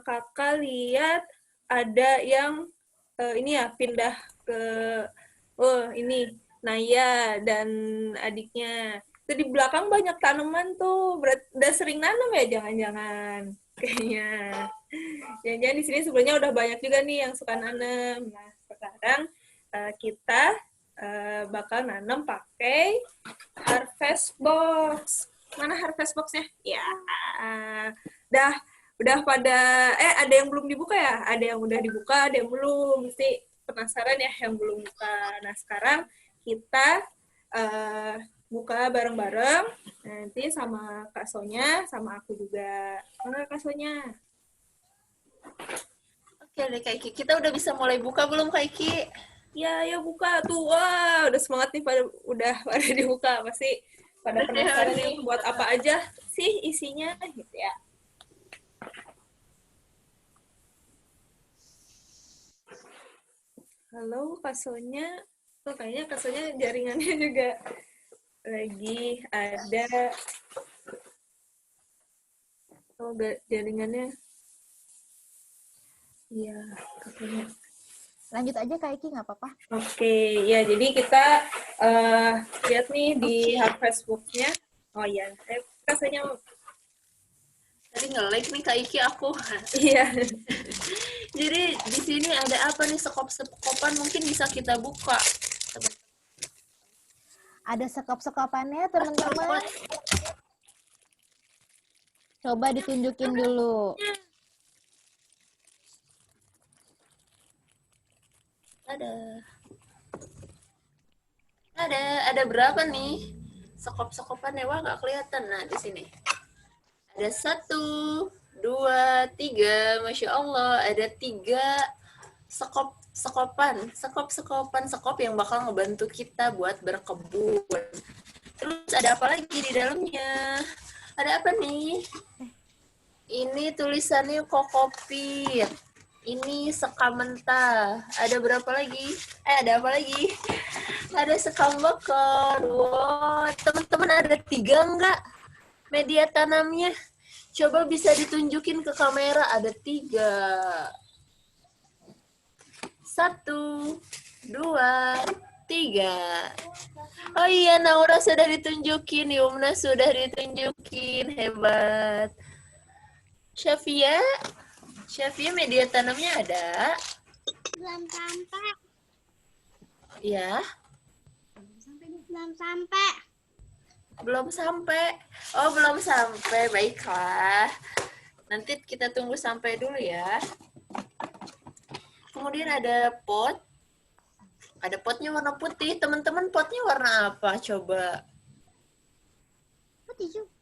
kakak lihat ada yang ini ya pindah ke ini Naya dan adiknya. Itu di belakang banyak tanaman tuh. Udah sering nanam ya jangan-jangan kayaknya. Jangan-jangan di sini sebenarnya udah banyak juga nih yang suka nanam. Nah, sekarang kita bakal nanam pakai harvest box. Mana harvest box-nya? Ya, udah pada ada yang belum dibuka ya? Ada yang udah dibuka, ada yang belum. Mesti penasaran ya yang belum buka. Nah, sekarang kita buka bareng-bareng. Nanti sama Kak Sonya, sama aku juga. Mana Kak Sonya? Oke deh Kak Iki, kita udah bisa mulai buka belum Kak Iki? Ya buka tuh. Wah, udah semangat nih udah pada dibuka. Pasti pada penasaran nih buat apa aja sih isinya gitu ya. Halo Kak Sonya. Kayaknya Kak Sonya jaringannya juga lagi ada jaringannya. Iya, katanya. Lanjut aja Kak Iki, nggak apa-apa. Oke, ya jadi kita lihat nih di Facebook-nya. Oh iya, rasanya tadi nge-like nih Kak Iki aku. Iya. Jadi di sini ada apa nih, sekop-sekopan mungkin bisa kita buka. Ada sekop-sekopannya teman-teman. Coba ditunjukin dulu. Ada berapa nih sekop-sekopannya? Wah, nggak kelihatan. Nah, di sini ada 1, 2, 3. Masya Allah, ada 3 sekop-sekopan yang bakal ngebantu kita buat berkebun. Terus ada apa lagi di dalamnya? Ada apa nih? Ini tulisannya kokopit. Ini sekam mentah. Ada berapa lagi? Ada apa lagi? Ada sekam bakar. Wow, teman-teman ada 3 enggak? Media tanamnya. Coba bisa ditunjukin ke kamera. Ada 3. 1, 2, 3. Oh iya, Naura sudah ditunjukin. Yumna sudah ditunjukin. Hebat. Syafia media tanamnya ada? Belum sampai. Ya. Belum sampai. Oh, belum sampai. Baiklah. Nanti kita tunggu sampai dulu ya. Kemudian ada pot. Ada potnya warna putih. Teman-teman, potnya warna apa? Coba. Putih juga.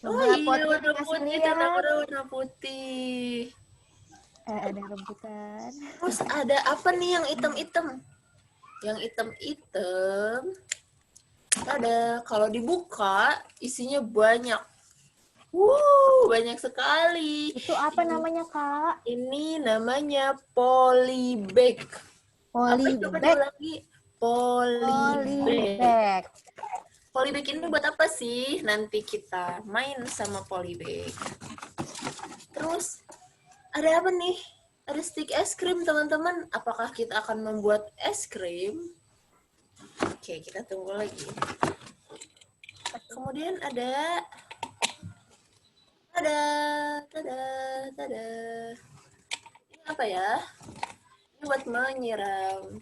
Oh iya, warna putih. Warna putih. Ada rebutan. Terus ada apa nih yang hitam-hitam? Yang hitam-hitam ada, kalau dibuka isinya banyak. Banyak sekali. Itu apa namanya, Kak? Ini namanya polybag. Polybag. Polybag. Polybag ini buat apa sih? Nanti kita main sama polybag. Terus ada apa nih? Ada stick es krim, teman-teman. Apakah kita akan membuat es krim? Oke, kita tunggu lagi. Kemudian ada ini apa ya? Ini buat menyiram.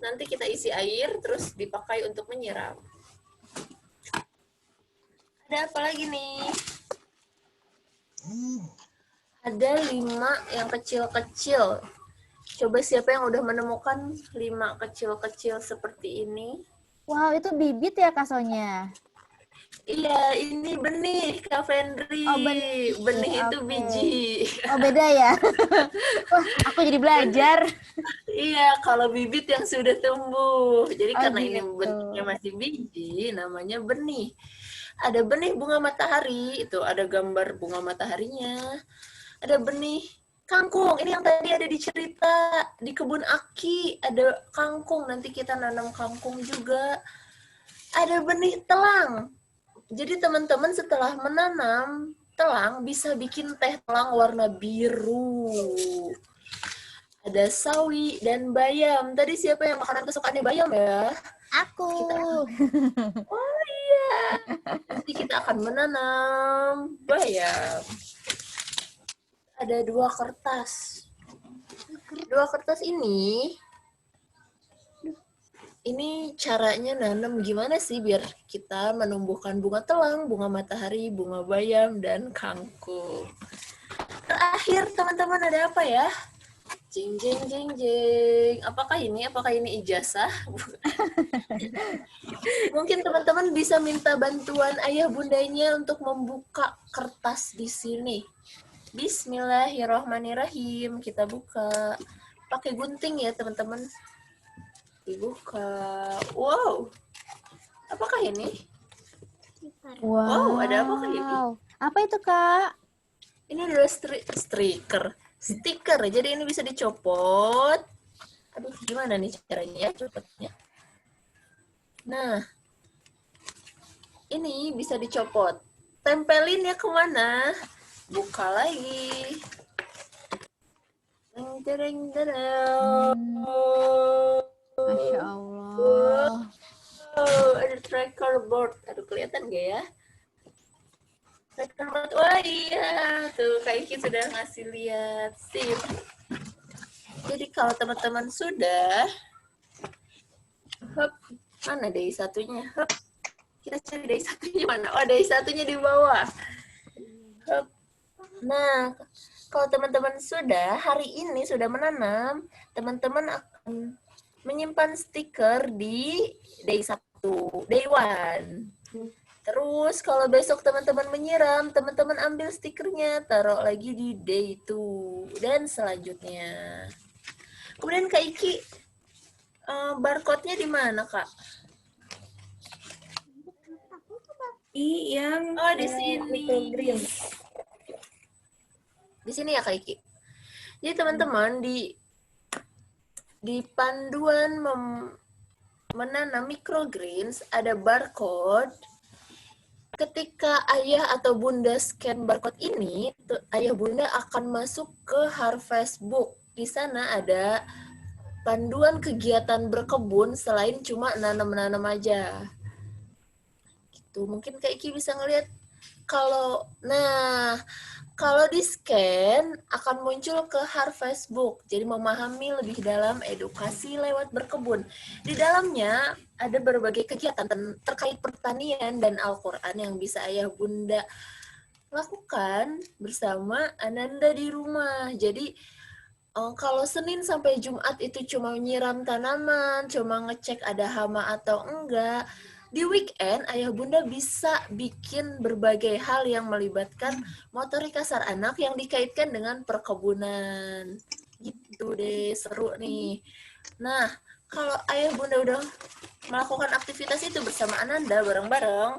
Nanti kita isi air, terus dipakai untuk menyiram. Ada apa lagi nih? Ada 5 yang kecil-kecil. Coba siapa yang udah menemukan 5 kecil-kecil seperti ini? Wow, itu bibit ya, Kak Sonya? Iya, ini benih, Kak Fendri. Oh, benih. Benih itu biji. Oh, beda ya? Wah, aku jadi belajar. Iya, kalau bibit yang sudah tumbuh. Jadi karena ini gitu. bentuknya masih biji, namanya benih. Ada benih bunga matahari, itu ada gambar bunga mataharinya. Ada benih kangkung, ini yang tadi ada di cerita, di kebun Aki, ada kangkung, nanti kita nanam kangkung juga. Ada benih telang. Jadi teman-teman setelah menanam telang, bisa bikin teh telang warna biru. Ada sawi dan bayam. Tadi siapa yang makanan kesukaannya bayam ya? Aku. Oh iya. Nanti kita akan menanam bayam. Ada 2 kertas. 2 kertas ini caranya nanam gimana sih biar kita menumbuhkan bunga telang, bunga matahari, bunga bayam, dan kangkung. Terakhir, teman-teman, ada apa ya? Jeng, jeng, jeng, jeng. Apakah ini ijazah? Mungkin teman-teman bisa minta bantuan ayah bundanya untuk membuka kertas di sini. Bismillahirrahmanirrahim. Kita buka. Pakai gunting ya, teman-teman. Dibuka. Wow. Apakah ini? Wow, ada apakah ini? Apa itu, Kak? Ini adalah stiker. Jadi ini bisa dicopot. Aduh, gimana nih caranya ya cepetnya? Nah, ini bisa dicopot. Tempelin ya kemana? Buka lagi. Masya Allah. Oh, ada tracker board. Aduh, kelihatan gak ya? Tracker board. Wah iya, tuh Kak Iki sudah ngasih lihat. Sip. Jadi kalau teman-teman sudah, hup, mana DI satunya? Hup. Kita cari DI satunya mana? Oh, DI satunya di bawah. Hup. Nah, kalau teman-teman sudah, hari ini sudah menanam, teman-teman akan menyimpan stiker di day 1, day 1. Terus kalau besok teman-teman menyiram, teman-teman ambil stikernya, taruh lagi di day 2, dan selanjutnya. Kemudian Kak Iki, barcode-nya di mana, Kak? Yang di sini. Di sini ya Kak Iki. Jadi teman-teman di panduan menanam microgreens ada barcode. Ketika ayah atau bunda scan barcode ini, ayah bunda akan masuk ke Harvest Book. Di sana ada panduan kegiatan berkebun selain cuma nanam-nanam aja. Gitu. Mungkin Kak Iki bisa ngelihat kalau di scan akan muncul ke Harvest Book. Jadi memahami lebih dalam edukasi lewat berkebun. Di dalamnya ada berbagai kegiatan terkait pertanian dan Al-Quran yang bisa ayah bunda lakukan bersama Ananda di rumah. Jadi kalau Senin sampai Jumat itu cuma nyiram tanaman, cuma ngecek ada hama atau enggak. Di weekend, ayah bunda bisa bikin berbagai hal yang melibatkan motorik kasar anak yang dikaitkan dengan perkebunan. Gitu deh, seru nih. Nah, kalau ayah bunda udah melakukan aktivitas itu bersama Ananda bareng-bareng,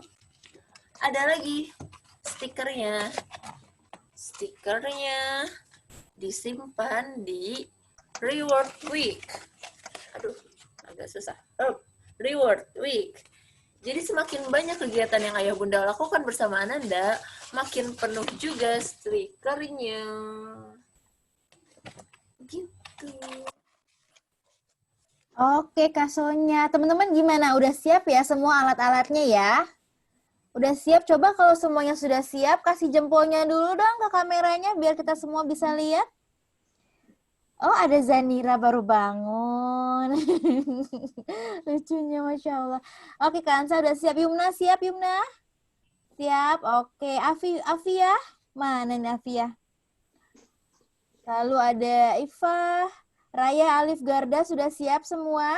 ada lagi stikernya. Stikernya disimpan di Reward Week. Aduh, agak susah. Reward Week. Jadi semakin banyak kegiatan yang ayah bunda lakukan bersama Ananda, makin penuh juga stikernya. Gitu. Oke, Kak Sonya. Teman-teman gimana? Udah siap ya semua alat-alatnya ya? Udah siap? Coba kalau semuanya sudah siap, kasih jempolnya dulu dong ke kameranya biar kita semua bisa lihat. Oh, ada Zanira baru bangun. Lucunya, Masya Allah. Oke, Kansa udah siap. Yumna siap, Yumna? Siap, oke. Afia? Mana nih Afia? Lalu ada Iva, Raya, Alif, Garda sudah siap semua?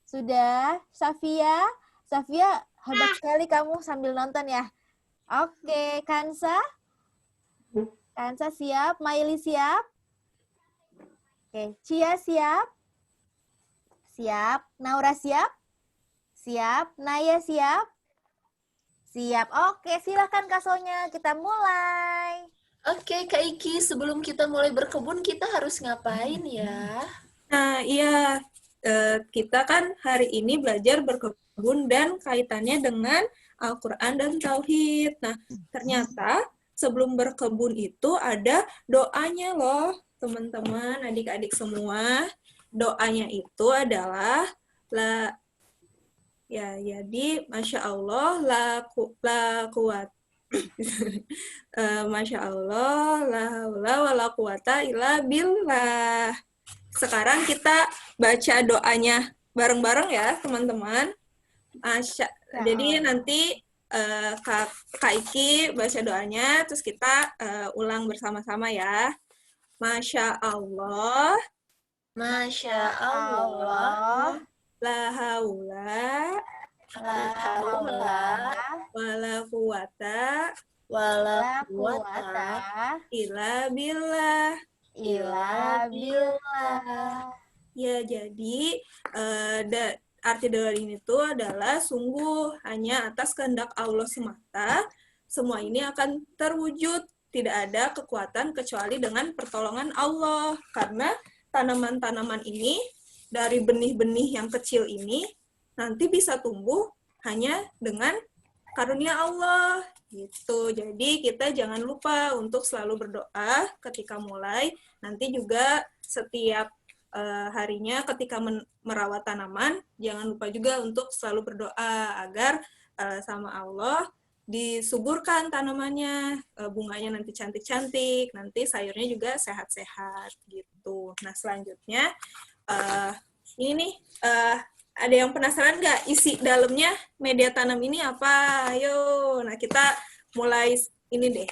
Sudah. Safia? Safia, hebat sekali kamu sambil nonton ya. Oke, Kansa? Kansa siap? Maili siap? Oke, Cia siap? Siap. Naura siap? Siap. Naya siap? Siap. Oke, silakan Kak Sonya, kita mulai. Oke, Kak Iki, sebelum kita mulai berkebun, kita harus ngapain ya? Nah, iya. Kita kan hari ini belajar berkebun dan kaitannya dengan Al-Quran dan Tauhid. Nah, ternyata sebelum berkebun itu ada doanya loh, teman-teman, adik-adik semua. Doanya itu adalah jadi Masya Allah la kuat. Masya Allah la haula wala quwata illa billah. Sekarang kita baca doanya bareng-bareng ya, teman-teman. Jadi nanti Kak Iki baca doanya, terus kita ulang bersama-sama ya. Masya Allah. Masya Allah. La haula. Wala quwata. Illa billah. Ya, jadi arti dari ini itu adalah sungguh hanya atas kehendak Allah semata, semua ini akan terwujud. Tidak ada kekuatan kecuali dengan pertolongan Allah. Karena tanaman-tanaman ini dari benih-benih yang kecil ini nanti bisa tumbuh hanya dengan karunia Allah gitu. Jadi kita jangan lupa untuk selalu berdoa ketika mulai. Nanti juga setiap harinya ketika merawat tanaman, jangan lupa juga untuk selalu berdoa agar sama Allah disuburkan tanamannya, bunganya nanti cantik-cantik, nanti sayurnya juga sehat-sehat gitu. Nah selanjutnya ini nih, ada yang penasaran nggak isi dalamnya media tanam ini apa? Ayo, nah kita mulai ini deh,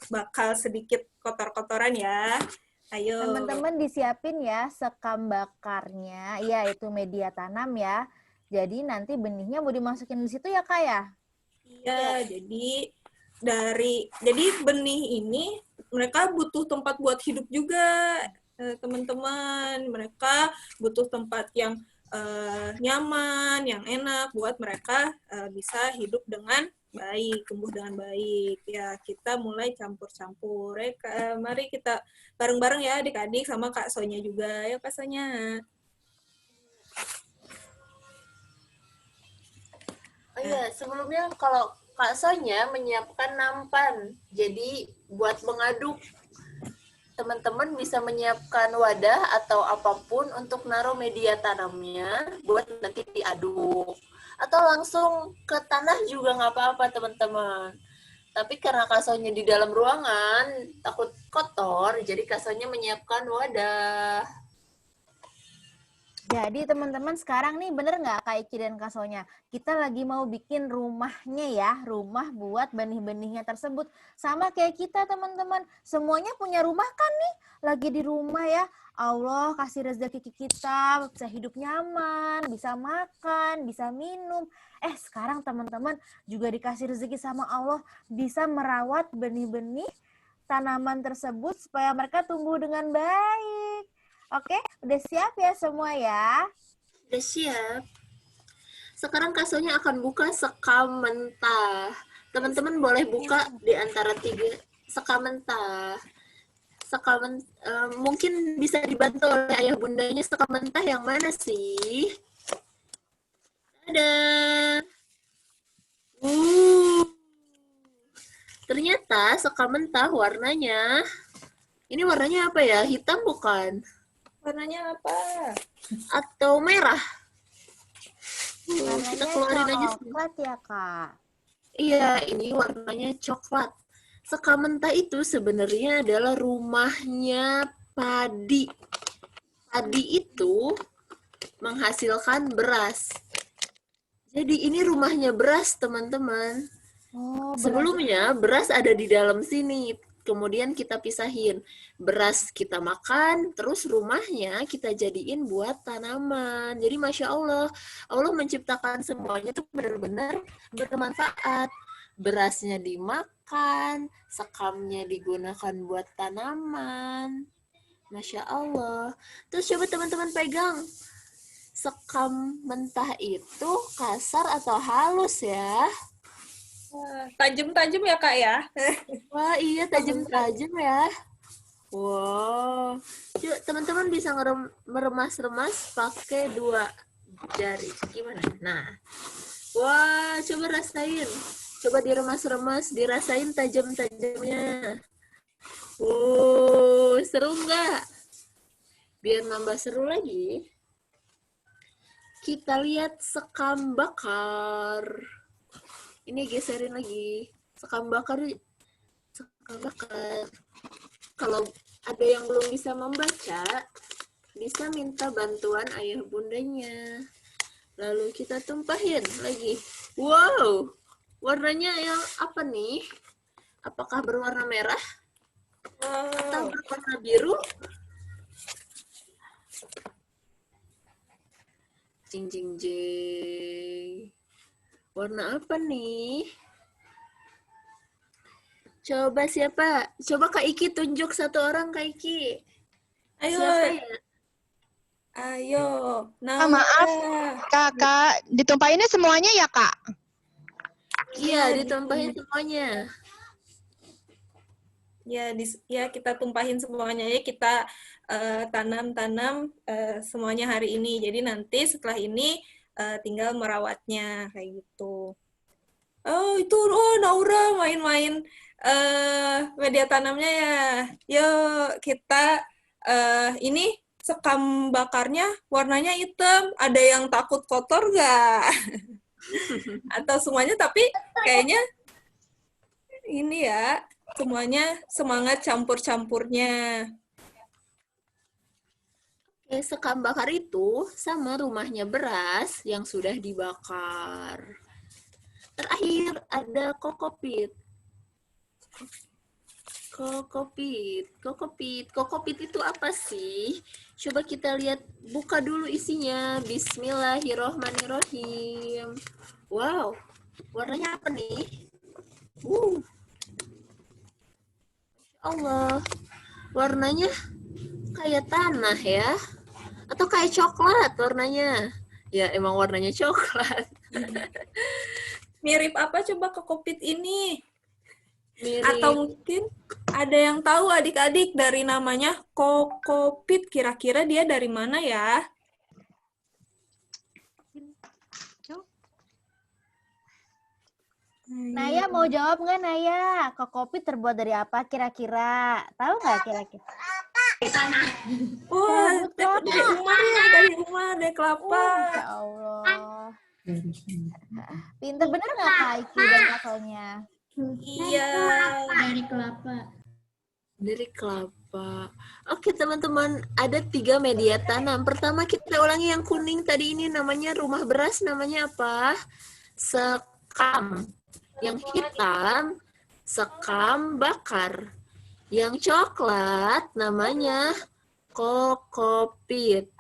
bakal sedikit kotor-kotoran ya. Ayo. Teman-teman disiapin ya sekam bakarnya, yaitu media tanam ya. Jadi nanti benihnya mau dimasukin di situ ya Kak ya? Iya, jadi benih ini mereka butuh tempat buat hidup juga, teman-teman. Mereka butuh tempat yang nyaman, yang enak buat mereka bisa hidup dengan baik, tumbuh dengan baik. Ya, kita mulai campur-campur. Mari kita bareng-bareng ya adik-adik sama Kak Sonya juga. Ya Kak Sonya. Oh iya, sebelumnya kalau Kak Sonya menyiapkan nampan. Jadi buat mengaduk, teman-teman bisa menyiapkan wadah atau apapun untuk naruh media tanamnya buat nanti diaduk. Atau langsung ke tanah juga nggak apa-apa teman-teman. Tapi karena Kak Sonya di dalam ruangan, takut kotor, jadi Kak Sonya menyiapkan wadah. Jadi teman-teman sekarang nih bener nggak Kak Iki dan Kak Sonya? Kita lagi mau bikin rumahnya ya, rumah buat benih-benihnya tersebut. Sama kayak kita teman-teman, semuanya punya rumah kan nih? Lagi di rumah ya, Allah kasih rezeki kita, bisa hidup nyaman, bisa makan, bisa minum. Sekarang teman-teman juga dikasih rezeki sama Allah, bisa merawat benih-benih tanaman tersebut supaya mereka tumbuh dengan baik. Oke, udah siap ya semua ya? Udah siap. Sekarang Kak Sonya akan buka sekam mentah. Teman-teman boleh buka di antara 3 sekam mentah. Mungkin bisa dibantu oleh ayah bundanya. Sekam mentah yang mana sih? Ada. Ternyata sekam mentah warnanya. Ini warnanya apa ya? Hitam bukan? Warnanya apa? Atau merah? Warnanya kita keluarin aja. Coklat ya Kak? Iya, ini warnanya coklat. Sekam mentah itu sebenarnya adalah rumahnya padi. Padi itu menghasilkan beras. Jadi ini rumahnya beras, teman-teman. Sebelumnya beras ada di dalam sini. Kemudian kita pisahin. Beras kita makan, terus rumahnya kita jadiin buat tanaman. Jadi Masya Allah, Allah menciptakan semuanya itu benar-benar bermanfaat. Berasnya dimakan, sekamnya digunakan buat tanaman. Masya Allah. Terus coba teman-teman pegang. Sekam mentah itu kasar atau halus ya? Tajam-tajam ya Kak ya? Wah iya tajam-tajam ya. Wow. Coba teman-teman bisa meremas-remas pakai 2 jari. Gimana? Nah. Wah, coba rasain. Coba diremas-remas, dirasain tajam-tajamnya. Seru nggak? Biar nambah seru lagi, kita lihat sekam bakar. Ini geserin lagi. Sekam bakar. Kalau ada yang belum bisa membaca, bisa minta bantuan ayah bundanya. Lalu kita tumpahin lagi. Wow, warnanya yang apa nih? Apakah berwarna merah? Atau berwarna biru? Jing jing jing. Warna apa nih? Coba siapa? Coba Kak Iki tunjuk satu orang Kak Iki. Ayo. Siapa ya? Ayo. Maaf, Kakak, ditumpahinnya semuanya ya, Kak? Iya, ditumpahin semuanya. ya kita tumpahin semuanya ya, kita tanam semuanya hari ini. Jadi nanti setelah ini tinggal merawatnya kayak gitu. Oh itu, Naura main-main media tanamnya ya. Yuk kita ini sekam bakarnya warnanya hitam. Ada yang takut kotor nggak? Atau semuanya tapi kayaknya ini ya. Semuanya semangat campur-campurnya. Oke, sekam bakar itu sama rumahnya beras yang sudah dibakar. Terakhir ada kokopit. Kokopit itu apa sih? Coba kita lihat, buka dulu isinya. Bismillahirrohmanirrohim. Wow, warnanya apa nih? Allah, warnanya kayak tanah ya, atau kayak coklat warnanya. Ya emang warnanya coklat. Mirip apa coba kokopit ini? Mirip. Atau mungkin ada yang tahu adik-adik dari namanya kokopit, kira-kira dia dari mana ya? Naya mau jawab nggak, Naya? Kokopit terbuat dari apa kira-kira? Tahu nggak kira-kira? Wah, dari rumah, dari kelapa. Ya Allah. Pinter bener nggak Kak Iki dan Kak Sonya? Iya. Dari kelapa. Dari kelapa. Oke teman-teman, ada 3 media tanam. Pertama kita ulangi yang kuning tadi, ini namanya rumah beras, namanya apa? Sekam. Yang hitam, sekam bakar. Yang coklat namanya kokopit.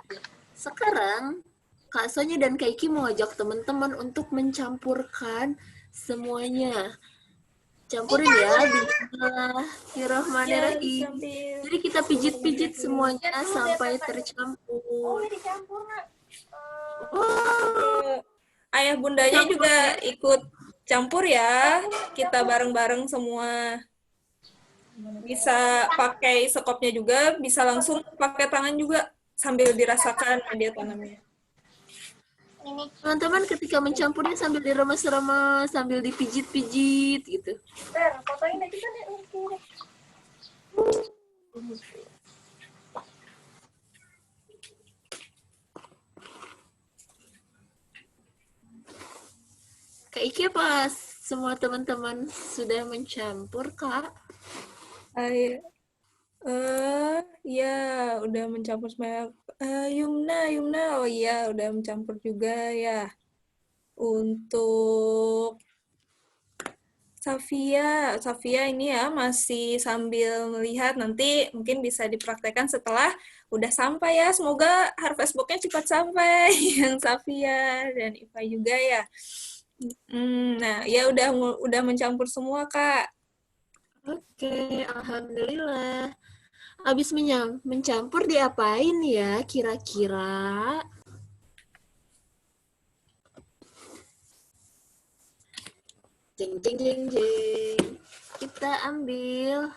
Sekarang Kak Sonya dan Kak Iki mau ajak teman-teman untuk mencampurkan semuanya. Campurin ya, bismillahirrahmanirrahim. Jadi kita pijit-pijit semuanya sampai tercampur. Ayah bundanya juga ikut campur ya. Kita bareng-bareng semua. Bisa pakai sekopnya juga, bisa langsung pakai tangan juga sambil dirasakan media tanamnya. Teman-teman ketika mencampurnya sambil diremes-remes, sambil dipijit-pijit gitu. Fotoin aja kan ya. Kak Iki apa semua teman-teman sudah mencampur, Kak? Ya, udah mencampur semuanya. Yumna, oh iya, udah mencampur juga ya. Untuk Safia ini ya masih sambil melihat, nanti mungkin bisa dipraktekkan setelah udah sampai ya. Semoga harvest box-nya cepat sampai yang Safia dan Iva juga ya. Nah, ya udah mencampur semua, Kak. Oke, alhamdulillah. Habis mencampur diapain ya kira-kira? Jeng. Kita ambil.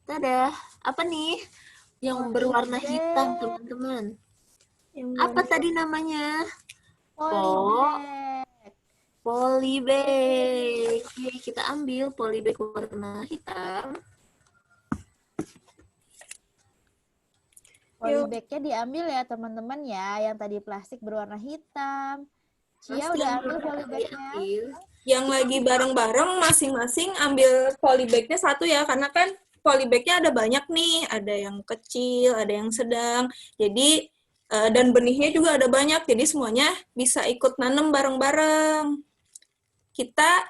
Tadah. Apa nih? Yang berwarna hitam, teman-teman. Apa tadi namanya? Polybag. Oke, kita ambil polybag warna hitam. Polybag-nya diambil ya teman-teman ya, yang tadi plastik berwarna hitam. Cia udah ambil polybag-nya. Yang lagi bareng-bareng masing-masing ambil polybag-nya satu ya, karena kan polybag-nya ada banyak nih, ada yang kecil, ada yang sedang. Jadi dan benihnya juga ada banyak, jadi semuanya bisa ikut nanam bareng-bareng. Kita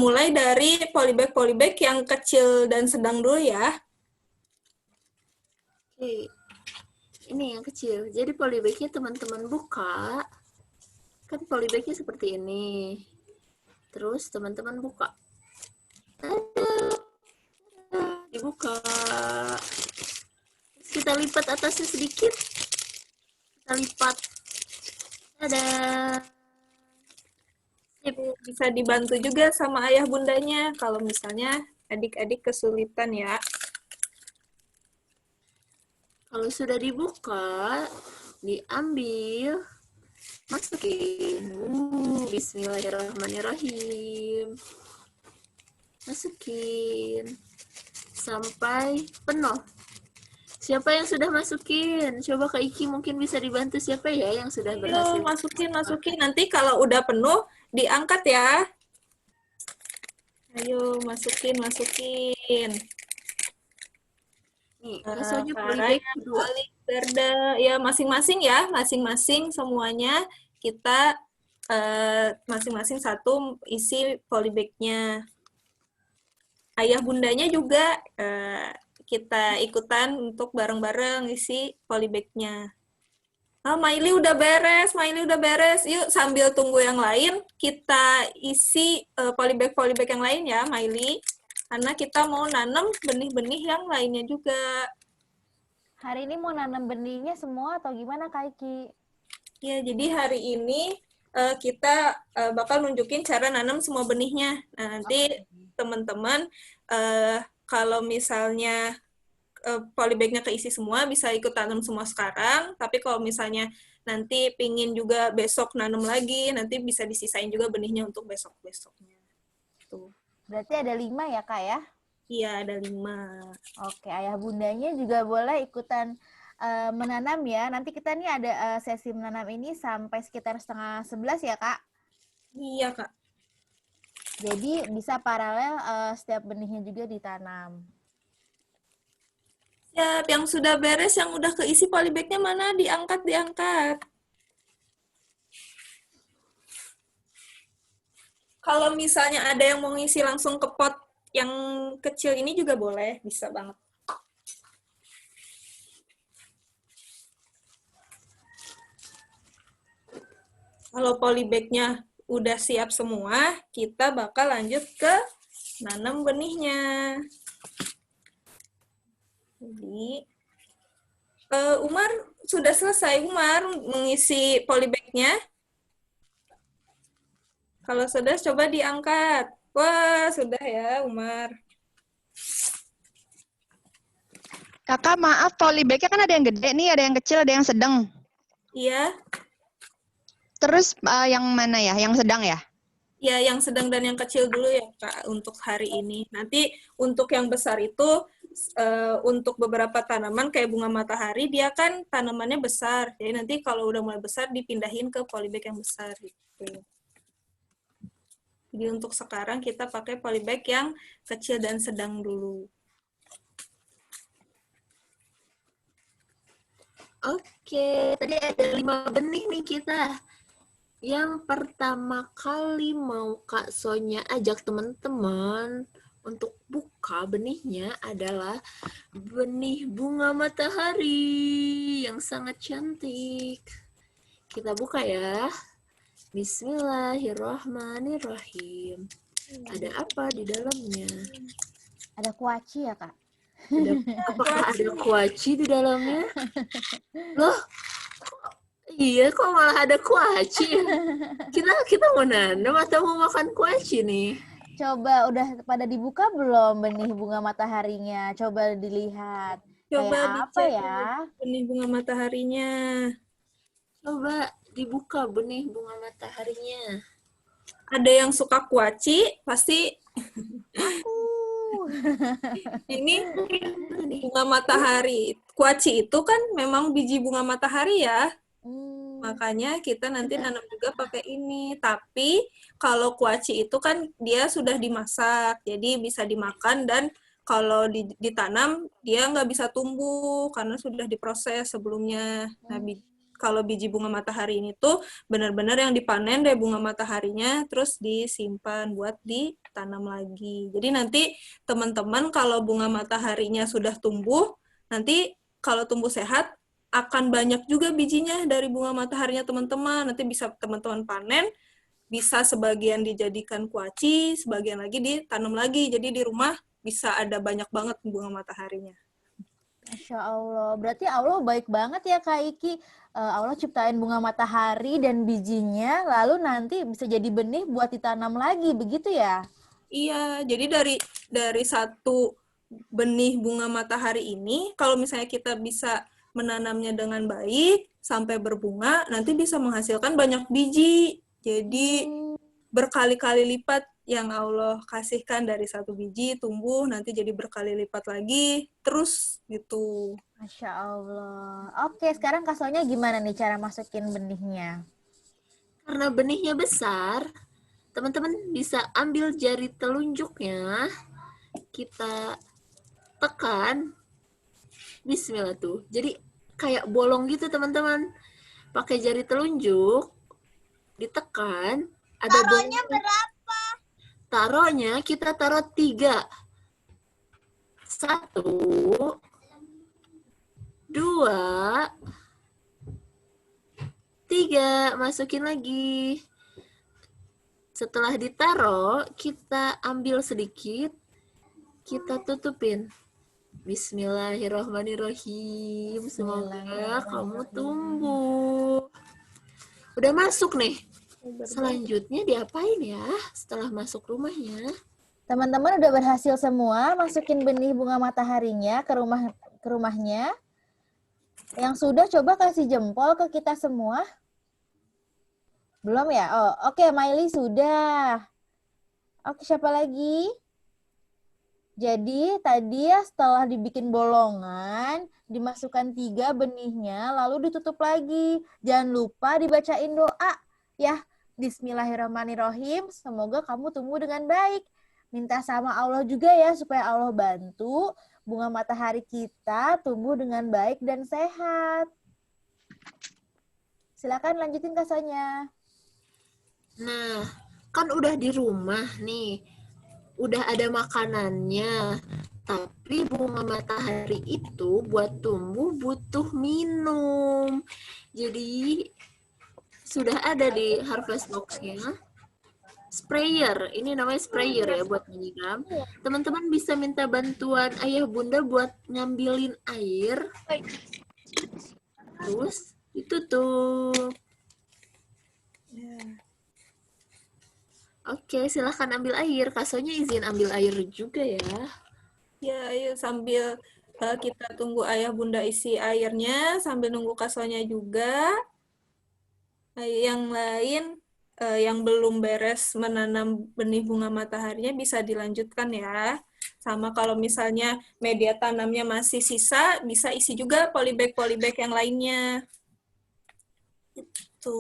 mulai dari polybag yang kecil dan sedang dulu ya. Oke. Ini yang kecil. Jadi polybag-nya teman-teman buka. Kan polybag-nya seperti ini. Terus teman-teman buka. Dibuka. Terus kita lipat atasnya sedikit. Kita lipat. Ada. Bisa dibantu juga sama ayah bundanya kalau misalnya adik-adik kesulitan ya. Kalau sudah dibuka, diambil, masukin. Bismillahirrahmanirrahim. Masukin sampai penuh. Siapa yang sudah masukin? Coba Kak Iki mungkin bisa dibantu siapa ya yang sudah berhasil. Masukin. Nanti kalau udah penuh, diangkat ya. Ayo, masukin. Nih, kasonya polybag kedua. Ya, masing-masing semuanya kita masing-masing satu isi polybag-nya. Ayah bundanya juga kita ikutan untuk bareng-bareng isi polybag-nya. Maili udah beres. Yuk sambil tunggu yang lain, kita isi polybag yang lain ya, Maili. Karena kita mau nanam benih-benih yang lainnya juga. Hari ini mau nanam benihnya semua atau gimana Kak Iki? Ya, jadi hari ini kita bakal nunjukin cara nanam semua benihnya. Nah, nanti teman-teman kalau misalnya polybag-nya keisi semua, bisa ikut tanam semua sekarang. Tapi kalau misalnya nanti pingin juga besok nanam lagi, nanti bisa disisain juga benihnya untuk besok-besoknya. Tuh. Berarti ada 5 ya Kak ya? Iya, ada 5. Oke, ayah bundanya juga boleh ikutan menanam ya. Nanti kita nih ada sesi menanam ini sampai sekitar 10:30 ya Kak? Iya Kak. Jadi bisa paralel setiap benihnya juga ditanam. Siap, yang sudah beres, yang udah keisi polybag-nya mana? Diangkat. Kalau misalnya ada yang mau ngisi langsung ke pot yang kecil ini juga boleh, bisa banget. Kalau polybag-nya udah siap semua, kita bakal lanjut ke nanam benihnya. Jadi, Umar sudah selesai, Umar, mengisi polybag-nya. Kalau sudah, coba diangkat. Wah, sudah ya, Umar. Kakak, maaf, polybag-nya kan ada yang gede nih, ada yang kecil, ada yang sedang. Iya. Terus yang mana ya? Yang sedang ya? Ya, yang sedang dan yang kecil dulu ya, Kak, untuk hari ini. Nanti untuk yang besar itu, untuk beberapa tanaman kayak bunga matahari, dia kan tanamannya besar. Jadi nanti kalau udah mulai besar, dipindahin ke polybag yang besar. Gitu. Jadi untuk sekarang kita pakai polybag yang kecil dan sedang dulu. Oke, tadi ada 5 benih nih kita. Yang pertama kali mau Kak Sonya ajak teman-teman untuk buka benihnya adalah benih bunga matahari yang sangat cantik. Kita buka ya. Bismillahirrahmanirrahim. Ada apa di dalamnya? Ada kuaci ya, Kak? Apakah ada kuaci di dalamnya? Loh, iya kok malah ada kuaci? Kita mau nanam atau mau makan kuaci nih? Coba udah pada dibuka belum benih bunga mataharinya? Coba dilihat. Coba kayak apa ya? Benih bunga mataharinya. Coba dibuka benih bunga mataharinya. Ada yang suka kuaci, pasti ini bunga matahari. Kuaci itu kan memang biji bunga matahari ya. Makanya kita nanti nanam juga pakai ini. Tapi kalau kuaci itu kan dia sudah dimasak, jadi bisa dimakan, dan kalau ditanam dia nggak bisa tumbuh karena sudah diproses sebelumnya. Nah, kalau biji bunga matahari ini tuh benar-benar yang dipanen dari bunga mataharinya, terus disimpan buat ditanam lagi. Jadi nanti teman-teman kalau bunga mataharinya sudah tumbuh, nanti kalau tumbuh sehat, akan banyak juga bijinya dari bunga mataharinya teman-teman. Nanti bisa teman-teman panen, bisa sebagian dijadikan kuaci, sebagian lagi ditanam lagi. Jadi di rumah bisa ada banyak banget bunga mataharinya. Masya Allah. Berarti Allah baik banget ya Kak Iki. Allah ciptain bunga matahari dan bijinya, lalu nanti bisa jadi benih buat ditanam lagi, begitu ya? Iya, jadi dari satu benih bunga matahari ini, kalau misalnya kita bisa menanamnya dengan baik sampai berbunga, nanti bisa menghasilkan banyak biji. Jadi berkali-kali lipat yang Allah kasihkan dari satu biji tumbuh nanti jadi berkali lipat lagi terus gitu. Masya Allah. Oke, sekarang Kak Sonya gimana nih cara masukin benihnya? Karena benihnya besar, teman-teman bisa ambil jari telunjuknya, kita tekan, bismillah tuh. Jadi kayak bolong gitu teman-teman. Pakai jari telunjuk, ditekan, ada Taruhnya bolong. berapa? Taruhnya kita taruh 3. 1, 2, 3, masukin lagi. Setelah ditaruh, kita ambil sedikit, kita tutupin. Bismillahirrahmanirrahim. Semoga kamu tumbuh. Udah masuk nih. Selanjutnya diapain ya setelah masuk rumahnya? Teman-teman udah berhasil semua masukin benih bunga mataharinya ke rumahnya. Yang sudah coba kasih jempol ke kita semua. Belum ya? Oh, oke, Miley sudah. Oke, siapa lagi? Jadi tadi ya setelah dibikin bolongan, dimasukkan 3 benihnya, lalu ditutup lagi. Jangan lupa dibacain doa. Ya, Bismillahirrahmanirrahim. Semoga kamu tumbuh dengan baik. Minta sama Allah juga ya supaya Allah bantu bunga matahari kita tumbuh dengan baik dan sehat. Silakan lanjutin Kak Sonya. Nah, kan udah di rumah nih. Udah ada makanannya. Tapi bunga matahari itu buat tumbuh butuh minum. Jadi sudah ada di harvest box-nya. Sprayer, ini namanya sprayer ya buat menyiram. Teman-teman bisa minta bantuan ayah bunda buat ngambilin air. Terus ditutup. Oke, silahkan ambil air. Kak Sonya izin ambil air juga ya. Ya, ayo sambil kita tunggu ayah bunda isi airnya, sambil nunggu Kak Sonya juga. Yang lain yang belum beres menanam benih bunga mataharinya bisa dilanjutkan ya. Sama kalau misalnya media tanamnya masih sisa, bisa isi juga polybag yang lainnya. Itu,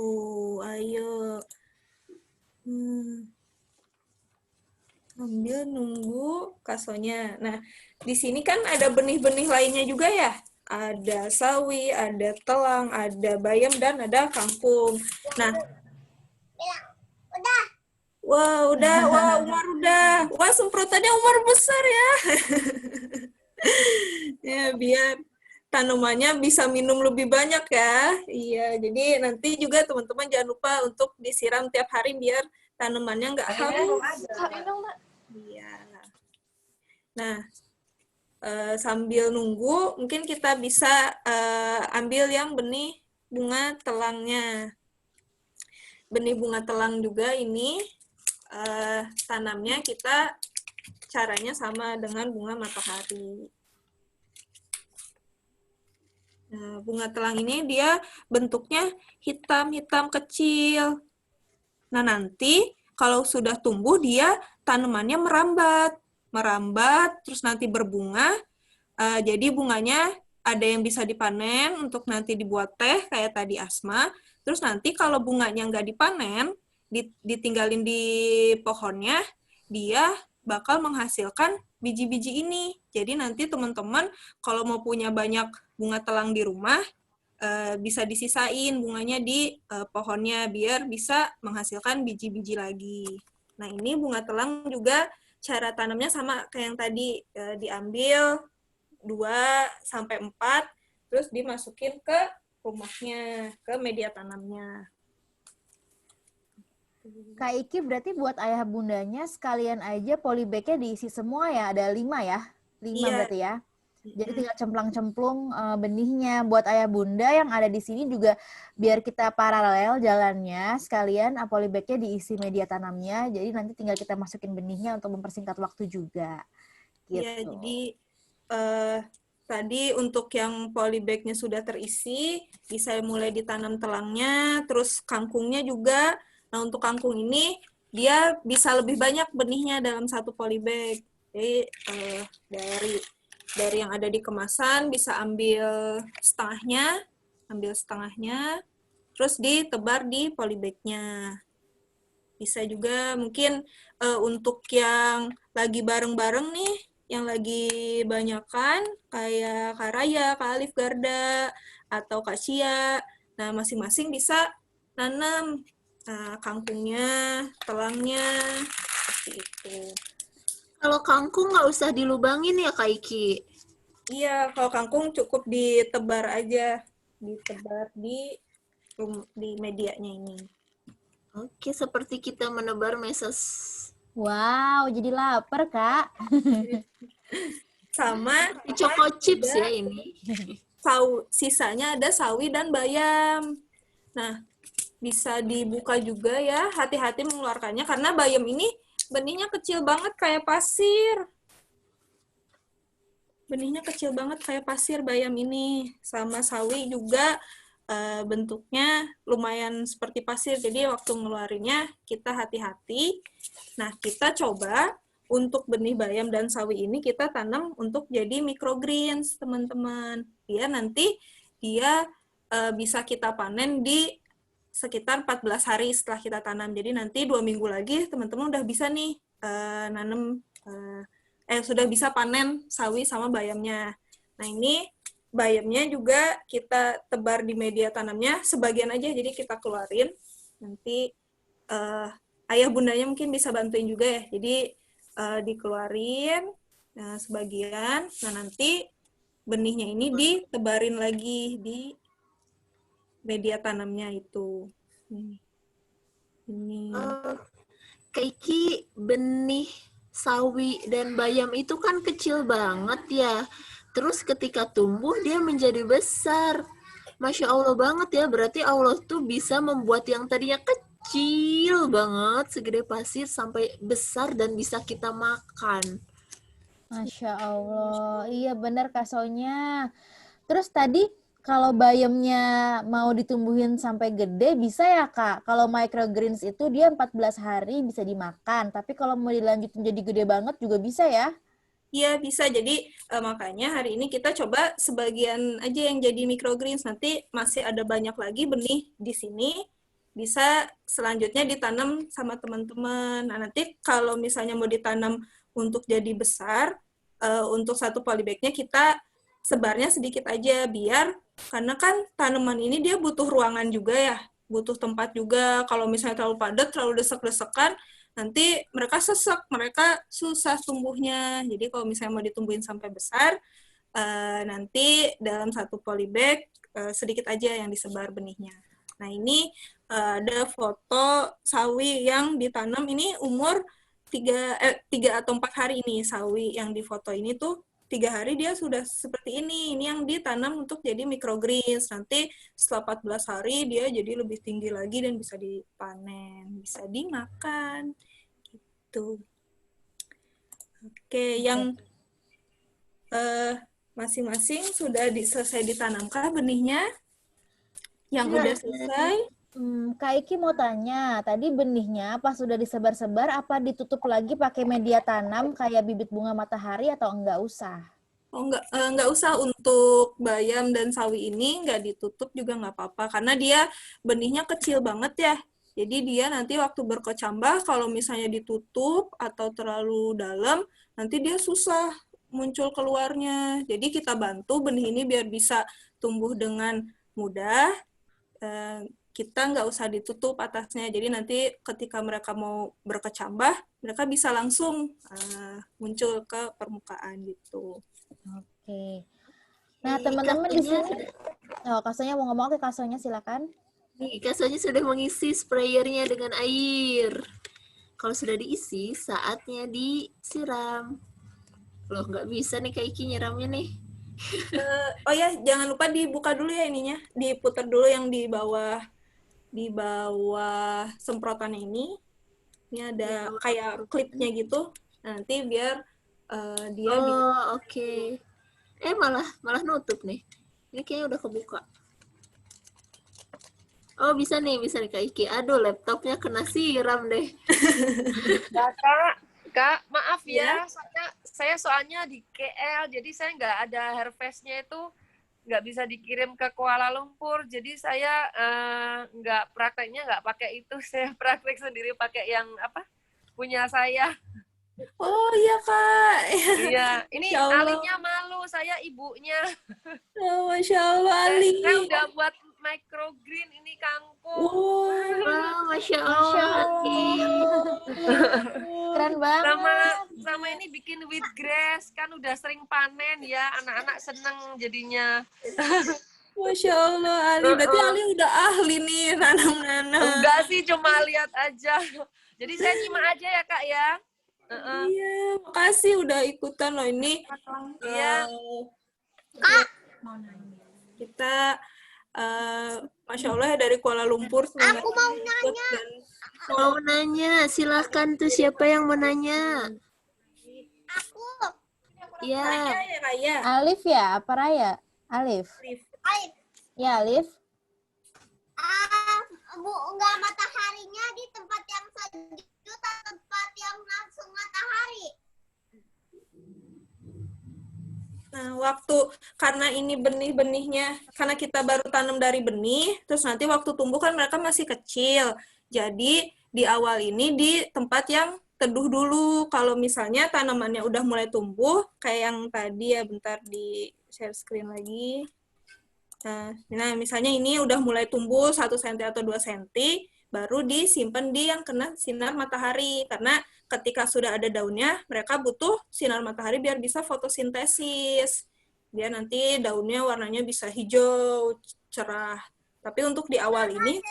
ayo. Sambil nunggu Kak Sonya. Nah, di sini kan ada benih-benih lainnya juga ya. Ada sawi, ada telang, ada bayam, dan ada kangkung. Nah, Udah. wah, udah. Wah, Umar udah. Wah, semprotannya Umar besar ya. Ya, biar tanamannya bisa minum lebih banyak ya. Iya, jadi nanti juga teman-teman jangan lupa untuk disiram tiap hari biar tanamannya nggak haus. Iya. Nah, sambil nunggu, mungkin kita bisa ambil yang benih bunga telangnya. Benih bunga telang juga ini tanamnya kita caranya sama dengan bunga matahari. Nah, bunga telang ini dia bentuknya hitam-hitam kecil. Nah, nanti kalau sudah tumbuh dia tanamannya merambat, terus nanti berbunga. Jadi bunganya ada yang bisa dipanen untuk nanti dibuat teh kayak tadi Asma. Terus nanti kalau bunganya nggak dipanen, ditinggalin di pohonnya, dia bakal menghasilkan biji-biji ini. Jadi nanti teman-teman kalau mau punya banyak bunga telang di rumah, bisa disisain bunganya di pohonnya biar bisa menghasilkan biji-biji lagi. Nah, ini bunga telang juga cara tanamnya sama kayak yang tadi, diambil 2-4, terus dimasukin ke rumahnya, ke media tanamnya. Kak Iki berarti buat ayah bundanya sekalian aja polybag-nya diisi semua ya, ada 5 ya? 5 Iya. berarti ya? Jadi tinggal cemplang-cemplung benihnya. Buat ayah bunda yang ada di sini juga biar kita paralel jalannya, sekalian polybag-nya diisi media tanamnya. Jadi nanti tinggal kita masukin benihnya untuk mempersingkat waktu juga. Gitu. Ya, jadi tadi untuk yang polybag-nya sudah terisi, bisa mulai ditanam telangnya, terus kangkungnya juga. Nah, untuk kangkung ini, dia bisa lebih banyak benihnya dalam satu polybag. Jadi, dari yang ada di kemasan, bisa ambil setengahnya, terus ditebar di polybag-nya. Bisa juga mungkin untuk yang lagi bareng-bareng nih, yang lagi banyakan kayak Kak Raya, Kak Alif Garda, atau Kak Cia. Nah, masing-masing bisa nanam kangkungnya, telangnya, seperti itu. Kalau kangkung nggak usah dilubangin ya, Kak Iki? Iya, kalau kangkung cukup ditebar aja. Ditebar di medianya ini. Oke, seperti kita menebar meses. Wow, jadi lapar, Kak. Sama choco chips ya ini. Sisanya ada sawi dan bayam. Nah, bisa dibuka juga ya, hati-hati mengeluarkannya karena bayam ini benihnya kecil banget kayak pasir. Benihnya kecil banget kayak pasir bayam ini. Sama sawi juga bentuknya lumayan seperti pasir, jadi waktu ngeluarinnya kita hati-hati. Nah, kita coba untuk benih bayam dan sawi ini kita tanam untuk jadi microgreens, teman-teman. Nanti dia bisa kita panen di sekitar 14 hari setelah kita tanam. Jadi nanti 2 minggu lagi teman-teman udah bisa nih sudah bisa panen sawi sama bayamnya. Nah, ini bayamnya juga kita tebar di media tanamnya sebagian aja, jadi kita keluarin. Nanti ayah bundanya mungkin bisa bantuin juga ya. Jadi dikeluarin sebagian. Nah, nanti benihnya ini ditebarin lagi di media tanamnya itu. Ini. Kaiki, benih sawi dan bayam itu kan kecil banget ya. Terus ketika tumbuh dia menjadi besar. Masya Allah banget ya, berarti Allah tuh bisa membuat yang tadinya kecil banget, segede pasir, sampai besar dan bisa kita makan. Masya Allah, iya benar Kak Sonya. Terus tadi kalau bayamnya mau ditumbuhin sampai gede bisa ya Kak? Kalau microgreens itu dia 14 hari bisa dimakan, tapi kalau mau dilanjutin jadi gede banget juga bisa ya? Iya, bisa. Jadi makanya hari ini kita coba sebagian aja yang jadi microgreens. Nanti masih ada banyak lagi benih di sini. Bisa selanjutnya ditanam sama teman-teman. Nah, nanti kalau misalnya mau ditanam untuk jadi besar, untuk satu polybag-nya kita sebarnya sedikit aja. Karena kan tanaman ini dia butuh ruangan juga ya. Butuh tempat juga. Kalau misalnya terlalu padat, terlalu desek-desekan, nanti mereka sesek, mereka susah tumbuhnya. Jadi kalau misalnya mau ditumbuhin sampai besar, nanti dalam satu polybag sedikit aja yang disebar benihnya. Nah, ini ada foto sawi yang ditanam ini umur 3 atau 4 hari ini. Sawi yang di foto ini tuh 3 hari dia sudah seperti ini. Ini yang ditanam untuk jadi microgreens. Nanti setelah 14 hari dia jadi lebih tinggi lagi dan bisa dipanen, bisa dimakan. Gitu. Oke, yang masing-masing sudah selesai ditanamkah benihnya? Yang udah selesai? Kak Iki mau tanya, tadi benihnya pas sudah disebar-sebar, apa ditutup lagi pakai media tanam kayak bibit bunga matahari atau enggak usah? Oh, enggak usah. Untuk bayam dan sawi ini enggak ditutup juga enggak apa-apa, karena dia benihnya kecil banget ya. Jadi dia nanti waktu berkecambah, kalau misalnya ditutup atau terlalu dalam, nanti dia susah muncul keluarnya. Jadi kita bantu benih ini biar bisa tumbuh dengan mudah. Kita nggak usah ditutup atasnya. Jadi nanti ketika mereka mau berkecambah, mereka bisa langsung muncul ke permukaan gitu. Oke. Nah, teman-teman di sini, Kak Sonya mau ngomong, Kak Sonya silakan. Nih, Kak Sonya sudah mengisi sprayernya dengan air. Kalau sudah diisi, saatnya disiram. Loh, nggak bisa nih Kak Iki nyiramnya nih. Oh ya, jangan lupa dibuka dulu ya ininya, diputar dulu yang di bawah semprotannya ini. Ini ada kayak klipnya gitu. Nah, nanti biar dia Oke. Malah nutup nih. Ini kayaknya udah kebuka. Oh, bisa nih Kak Iki. Aduh, laptopnya kena siram deh. Kak, maaf ya, saya soalnya di KL, jadi saya nggak ada Hervest-nya itu nggak bisa dikirim ke Kuala Lumpur, jadi saya prakteknya nggak pakai itu, saya praktek sendiri pakai yang punya saya. Oh iya Kak. Iya, ini Alinya malu, saya ibunya. Oh, Masya Allah Ali. Saya udah buat microgreen ini kangkung. Wow, Masya Allah. Keren banget. Sama ini bikin wheatgrass, kan udah sering panen ya, anak-anak seneng jadinya. Masya Allah Ali, berarti Ali udah ahli nih nanam-nanam. Enggak sih, cuma lihat aja. Jadi saya nyimak aja ya Kak ya. Iya, makasih udah ikutan loh ini. Iya. Kak, kita Masya Allah ya dari Kuala Lumpur. Aku mau nanya. Mau nanya, silakan tuh siapa yang mau nanya? Aku. Ya. Raya. Alif ya? Apa Raya? Alif. Alif. Ya, Alif. Bunga mataharinya di tempat yang sejuk atau tempat yang langsung matahari? Nah, karena ini benih-benihnya, karena kita baru tanam dari benih, terus nanti waktu tumbuh kan mereka masih kecil. Jadi, di awal ini di tempat yang teduh dulu. Kalau misalnya tanamannya udah mulai tumbuh, kayak yang tadi ya, bentar di share screen lagi. Nah, misalnya ini udah mulai tumbuh 1 cm atau 2 cm, baru disimpan di yang kena sinar matahari. Karena ketika sudah ada daunnya, mereka butuh sinar matahari biar bisa fotosintesis. Biar nanti daunnya warnanya bisa hijau, cerah. Tapi untuk di awal ini,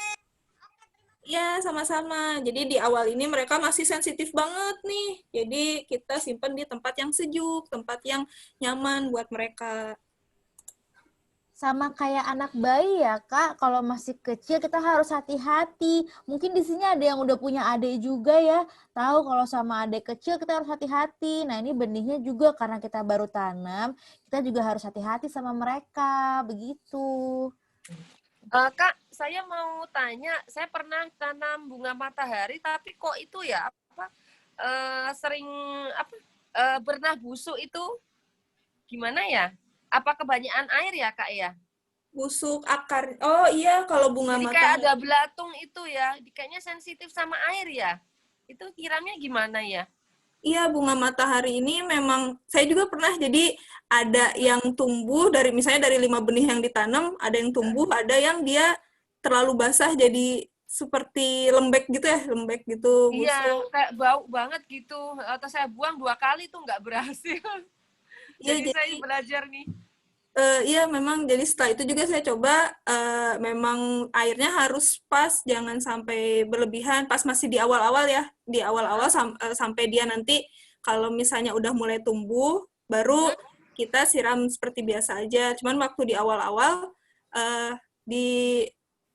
ya sama-sama. Jadi di awal ini mereka masih sensitif banget nih. Jadi kita simpan di tempat yang sejuk, tempat yang nyaman buat mereka. Sama kayak anak bayi ya Kak, kalau masih kecil kita harus hati-hati. Mungkin di sini ada yang udah punya adik juga ya, tahu kalau sama adik kecil kita harus hati-hati. Nah ini benihnya juga karena kita baru tanam, kita juga harus hati-hati sama mereka, begitu. Kak, saya mau tanya, saya pernah tanam bunga matahari, tapi kok itu ya sering pernah busuk itu gimana ya? Apa kebanyakan air ya Kak ya? Busuk akar. Oh iya, kalau bunga jadi matahari. Kayak ada belatung itu ya, kayaknya sensitif sama air ya. Itu kiranya gimana ya? Iya, bunga matahari ini memang, saya juga pernah, jadi ada yang tumbuh, misalnya dari 5 benih yang ditanam, ada yang tumbuh, ada yang dia terlalu basah, jadi seperti lembek gitu ya, lembek gitu. Iya, busuk. kayak bau banget gitu. Atau saya buang 2 kali tuh nggak berhasil. Jadi saya belajar nih. Iya, memang jadi setelah itu juga saya coba memang airnya harus pas, jangan sampai berlebihan, pas masih di awal-awal ya, di awal-awal sampai dia nanti kalau misalnya udah mulai tumbuh, baru kita siram seperti biasa aja. Cuman waktu di awal-awal,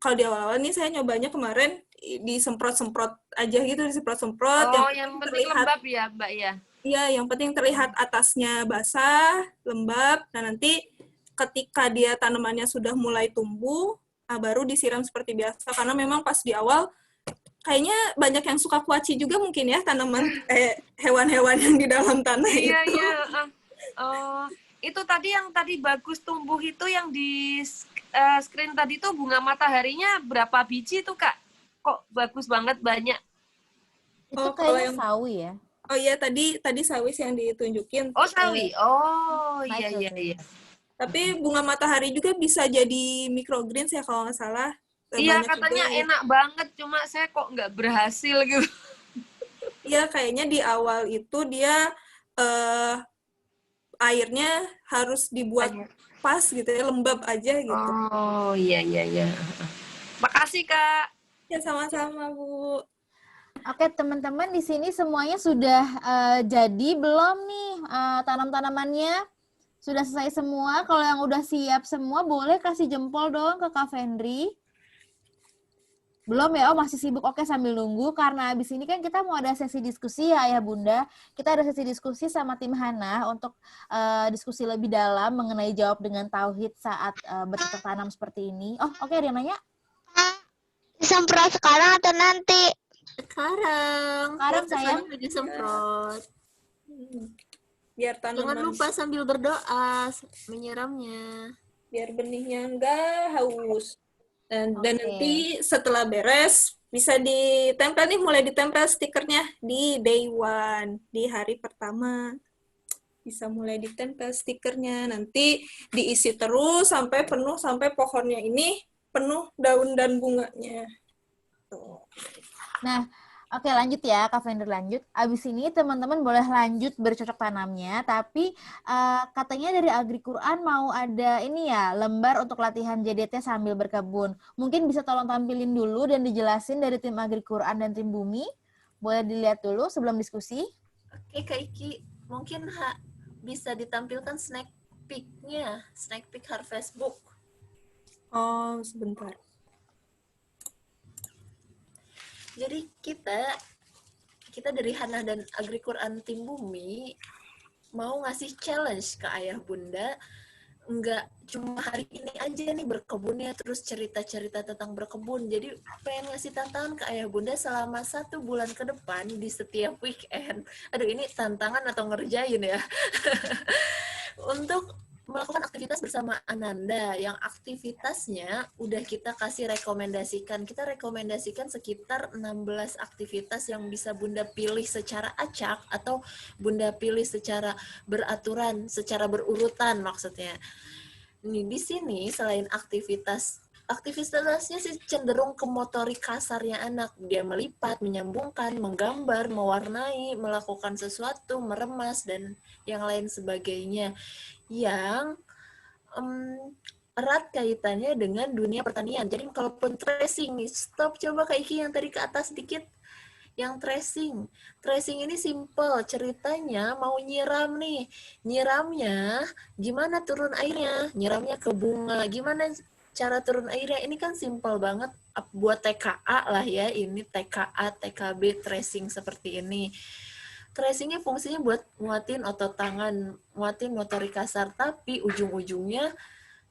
kalau di awal-awal nih saya nyobanya kemarin disemprot-semprot aja gitu, disemprot-semprot. Oh, yang penting lembab ya, Mbak ya? Iya, yang penting terlihat atasnya basah, lembab. Nah, nanti ketika dia tanamannya sudah mulai tumbuh, baru disiram seperti biasa. Karena memang pas di awal, kayaknya banyak yang suka kuaci juga mungkin ya, tanaman hewan-hewan yang di dalam tanah itu. Iya. Itu tadi yang tadi bagus tumbuh itu yang di screen tadi tuh bunga mataharinya berapa biji tuh Kak? Kok bagus banget banyak? Itu kayaknya sawi ya? Oh iya, tadi sawis yang ditunjukin. Oh, sawi. Oh, iya. Tapi bunga matahari juga bisa jadi microgreens ya kalau nggak salah. Iya, katanya enak banget, cuma saya kok nggak berhasil gitu. Iya, kayaknya di awal itu dia airnya harus dibuat pas gitu ya, lembab aja gitu. Oh, iya. Makasih, Kak. Ya, sama-sama, Bu. Oke, teman-teman di sini semuanya sudah jadi belum nih tanam-tanamannya? Sudah selesai semua. Kalau yang udah siap semua, boleh kasih jempol dong ke Kak Fendri. Belum ya? Oh, masih sibuk. Oke, sambil nunggu. Karena abis ini kan kita mau ada sesi diskusi ya, Ayah Bunda. Kita ada sesi diskusi sama tim Hana untuk diskusi lebih dalam mengenai jawab dengan tauhid saat bercocok tanam seperti ini. Oh, oke, ada yang nanya? Disemprot sekarang atau nanti? Sekarang. Sekarang, Biar sayang. kesana disemprot. Biar tanaman. Jangan lupa sambil berdoa menyiramnya. Biar benihnya enggak haus. Dan nanti setelah beres, bisa ditempel nih, mulai ditempel stikernya di day one, di hari pertama. Bisa mulai ditempel stikernya, nanti diisi terus sampai penuh, sampai pohonnya ini penuh daun dan bunganya. Tuh. Nah, oke, lanjut ya, Kak Fender, lanjut. Abis ini teman-teman boleh lanjut bercocok tanamnya, tapi katanya dari Agri Quran mau ada ini ya, lembar untuk latihan JDT sambil berkebun. Mungkin bisa tolong tampilin dulu dan dijelasin dari tim Agri Quran dan tim Bumi. Boleh dilihat dulu sebelum diskusi. Oke, Kak Iki, mungkin bisa ditampilkan snack peek-nya, snack peek Harvest Book. Oh, sebentar. Jadi kita dari Hana dan Agri Quran Tim Bumi mau ngasih challenge ke ayah bunda, nggak cuma hari ini aja nih berkebunnya terus cerita-cerita tentang berkebun. Jadi pengen ngasih tantangan ke ayah bunda selama 1 bulan ke depan di setiap weekend. Aduh, ini tantangan atau ngerjain ya? Untuk melakukan aktivitas bersama Ananda yang aktivitasnya udah kita kasih rekomendasikan. Kita rekomendasikan sekitar 16 aktivitas yang bisa Bunda pilih secara acak atau Bunda pilih secara beraturan, secara berurutan maksudnya. Nih, di sini selain aktivitasnya sih cenderung ke motorik kasarnya anak. Dia melipat, menyambungkan, menggambar, mewarnai, melakukan sesuatu, meremas, dan yang lain sebagainya. Yang erat kaitannya dengan dunia pertanian. Jadi kalaupun tracing nih, stop coba Kak Iki yang tadi ke atas sedikit. Yang tracing ini simple, ceritanya mau nyiram nih. Nyiramnya, gimana turun airnya? Nyiramnya ke bunga, gimana cara turun airnya? Ini kan simple banget buat TKA lah ya, ini TKA, TKB, tracing seperti ini. Tracingnya fungsinya buat nguatin otot tangan, nguatin motorik kasar, tapi ujung-ujungnya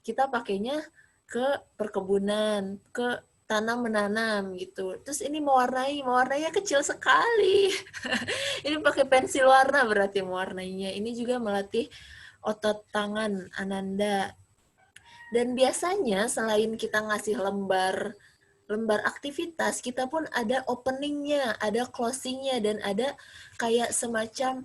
kita pakainya ke perkebunan, ke tanam menanam gitu. Terus ini mewarnainya kecil sekali. Ini pakai pensil warna berarti mewarnainya. Ini juga melatih otot tangan Ananda. Dan biasanya selain kita ngasih lembar aktivitas, kita pun ada openingnya, ada closingnya, dan ada kayak semacam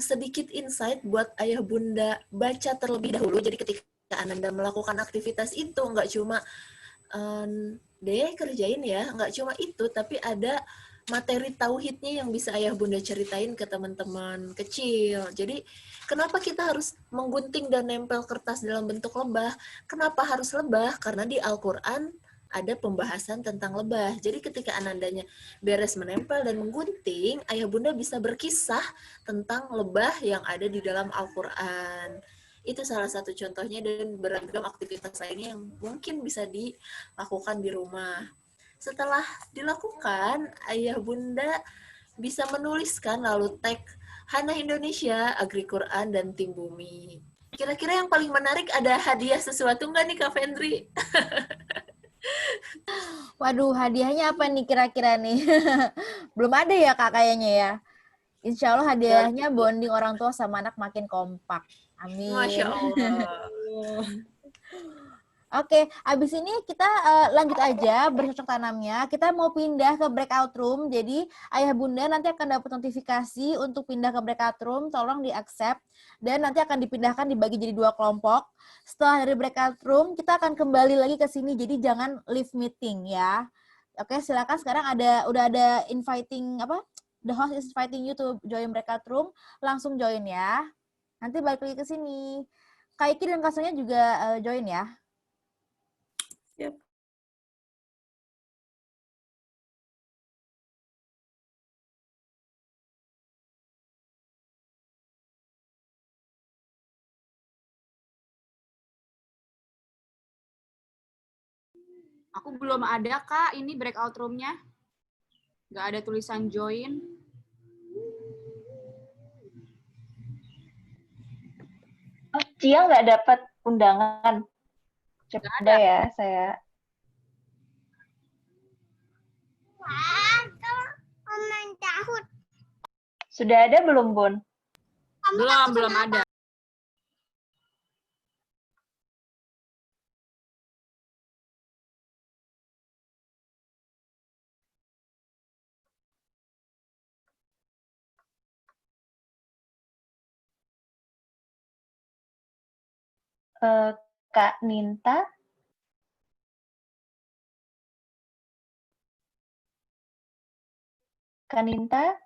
sedikit insight buat ayah bunda baca terlebih dahulu. Jadi ketika Ananda melakukan aktivitas itu, nggak cuma deh kerjain ya, nggak cuma itu, tapi ada materi tauhidnya yang bisa ayah bunda ceritain ke teman-teman kecil. Jadi kenapa kita harus menggunting dan nempel kertas dalam bentuk lebah? Kenapa harus lebah? Karena di Al-Quran ada pembahasan tentang lebah. Jadi ketika Anandanya beres menempel dan menggunting, ayah bunda bisa berkisah tentang lebah yang ada di dalam Al-Quran. Itu salah satu contohnya, dan beragam aktivitas lainnya yang mungkin bisa dilakukan di rumah. Setelah dilakukan, ayah bunda bisa menuliskan lalu tag Hana Indonesia, Agri Quran, dan Tim Bumi. Kira-kira yang paling menarik ada hadiah sesuatu nggak nih Kak Fendri? Waduh, hadiahnya apa nih kira-kira nih? Belum ada ya Kak kayaknya ya. Insya Allah hadiahnya bonding orang tua sama anak makin kompak. Amin. Masya Allah. Oke, abis ini kita lanjut aja bercocok tanamnya. Kita mau pindah ke breakout room. Jadi ayah bunda nanti akan dapat notifikasi untuk pindah ke breakout room. Tolong di-accept. Dan nanti akan dipindahkan, dibagi jadi 2 kelompok. Setelah dari breakout room, kita akan kembali lagi ke sini. Jadi jangan leave meeting ya. Oke, silakan sekarang udah ada inviting apa? The host is inviting you to join breakout room. Langsung join ya. Nanti balik lagi ke sini. Kak Iki dan Kak Sonya juga join ya. Aku belum ada, Kak, ini breakout room-nya. Nggak ada tulisan join. Oh, Cia nggak dapat undangan. Coba ya, saya. Sudah ada belum, Bun? Belum ada. Kak Ninta? Kak Ninta?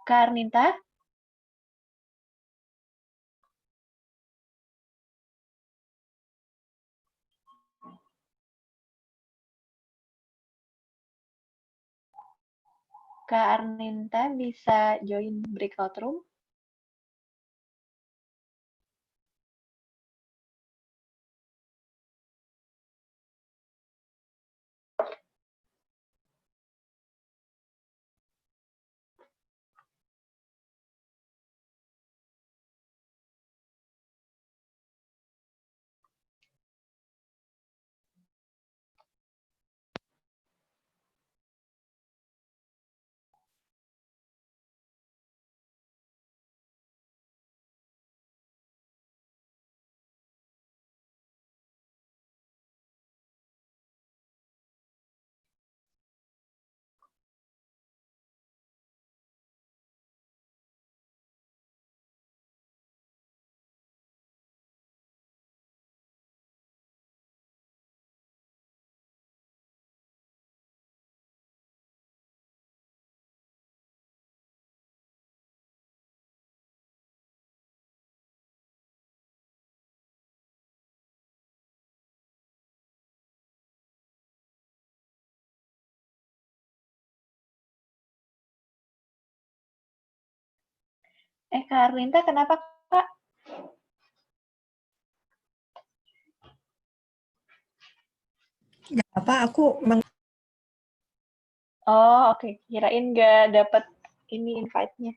Kak Arninta? Kak Arninta bisa join breakout room? Kak Arninta, kenapa, Kak? Gak apa, aku Oh, oke. Kirain nggak dapat ini invite-nya.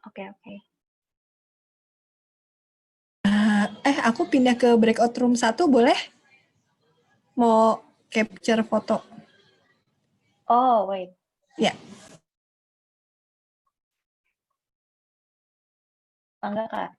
Oke, oke. aku pindah ke breakout room 1 boleh? Mau capture foto. Oh, wait. Ya. Enggak, Kak.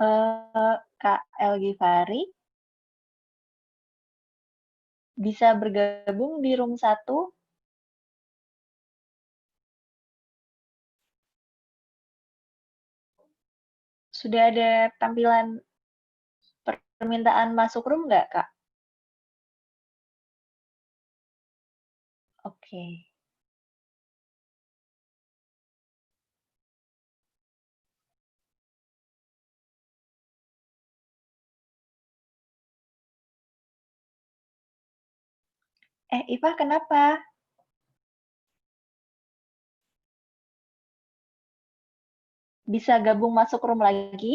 Kak El Gifari bisa bergabung di room 1. Sudah ada tampilan permintaan masuk room nggak, Kak? Oke. Iva kenapa? Bisa gabung masuk room lagi?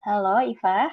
Halo, Iva?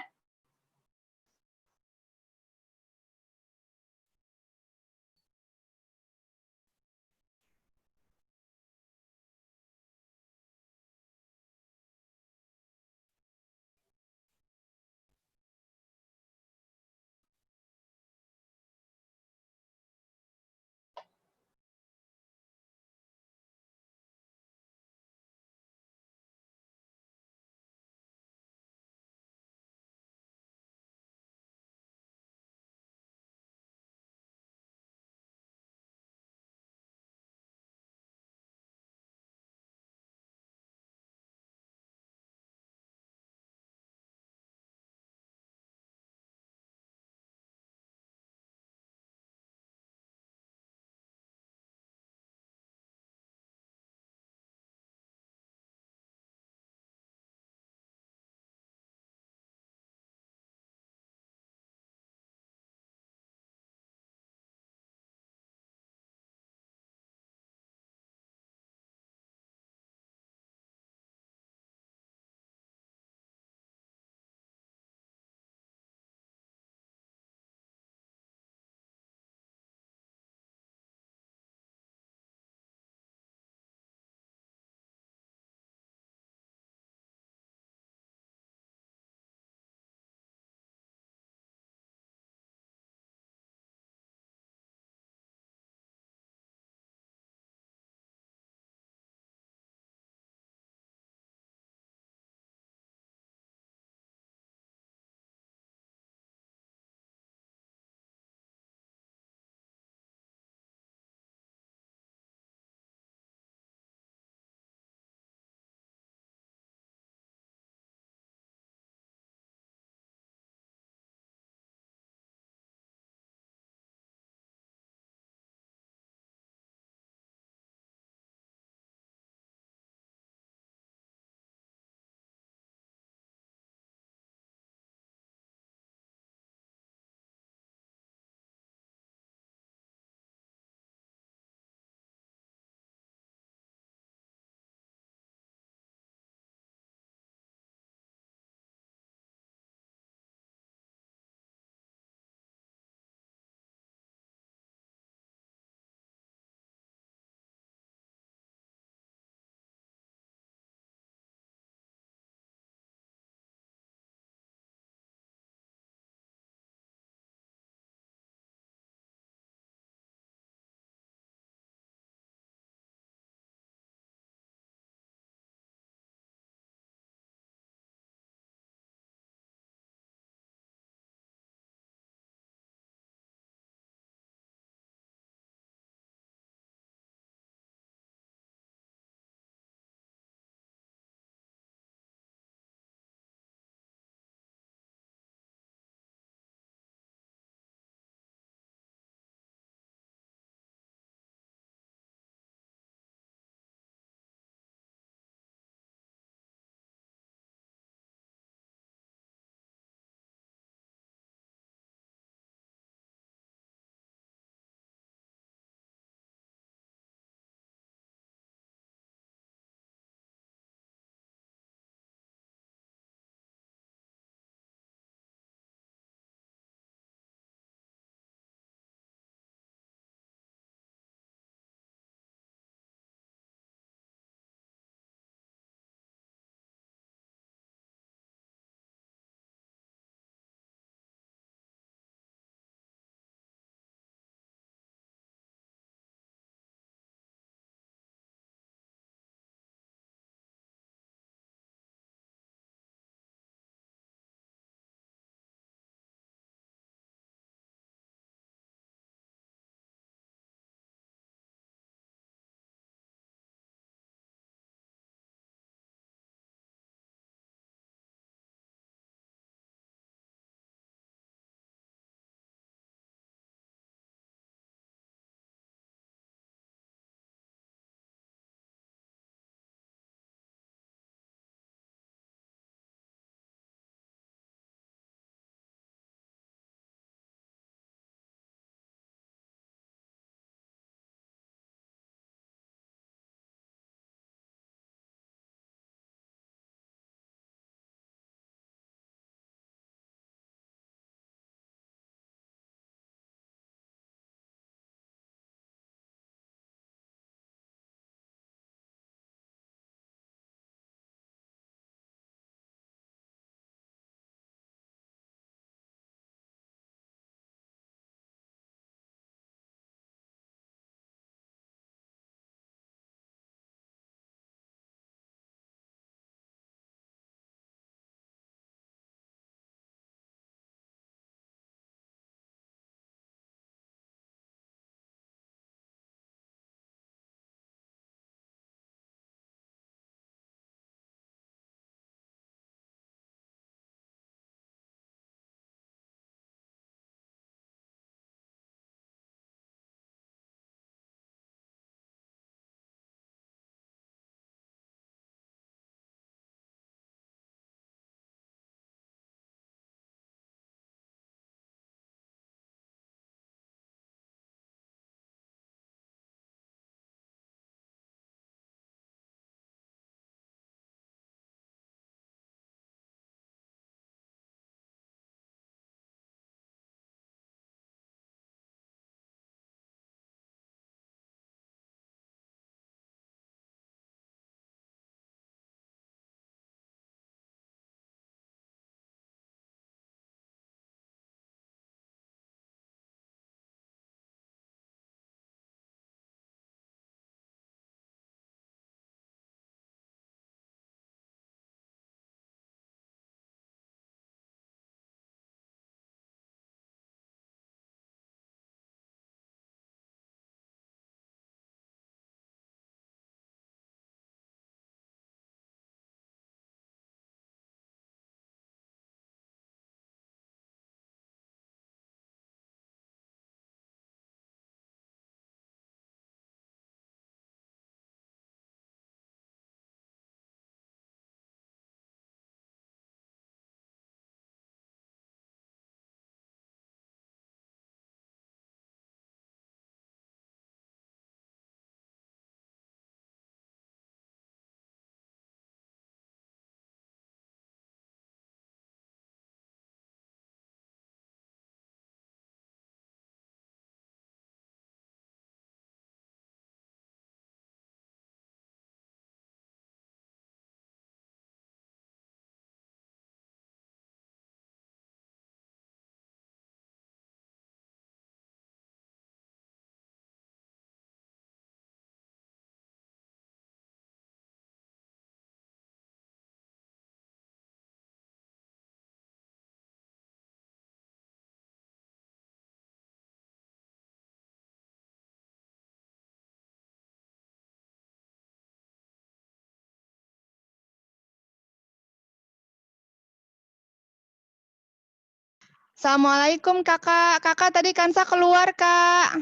Assalamualaikum kakak. Kakak tadi Kansa keluar kak.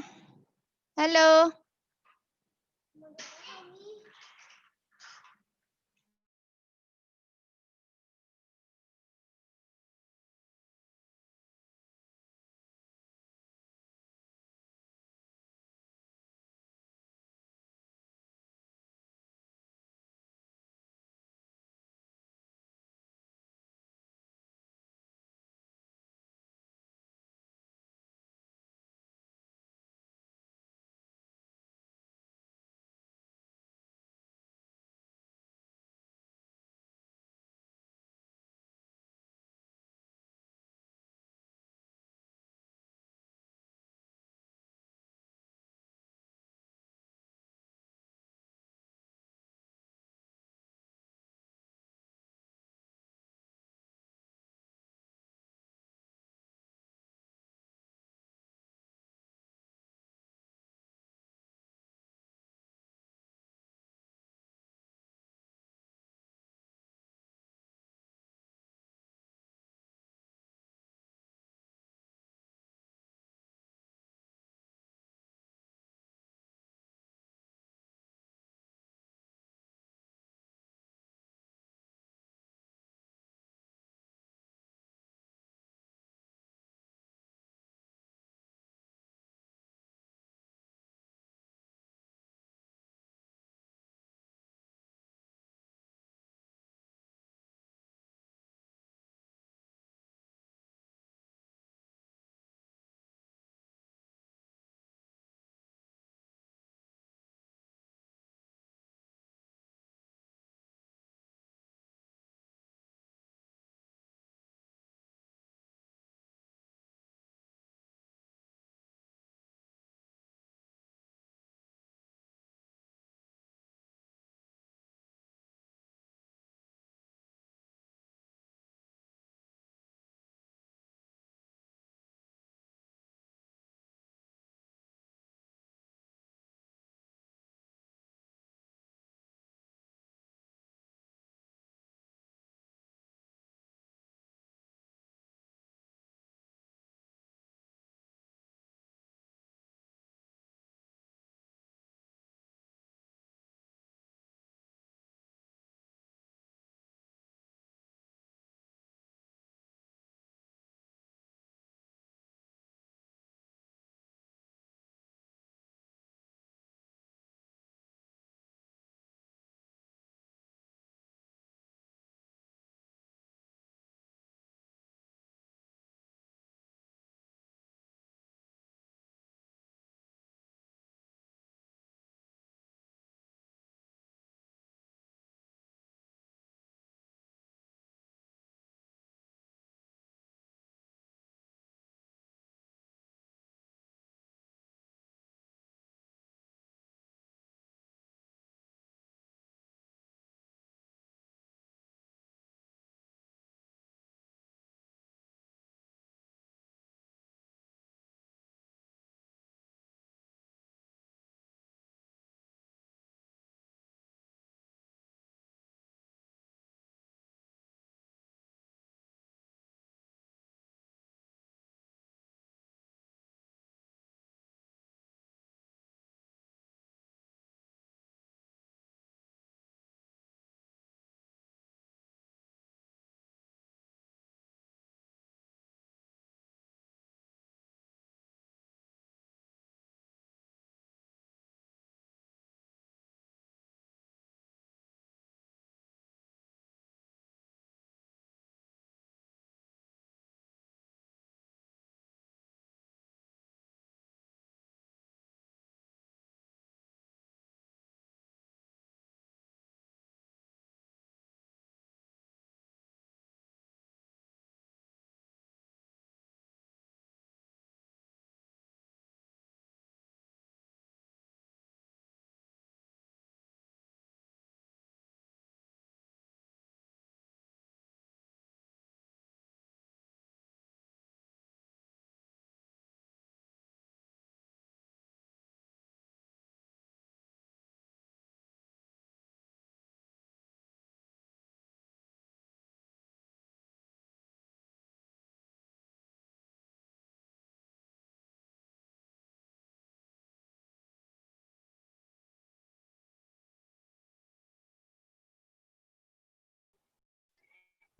Halo.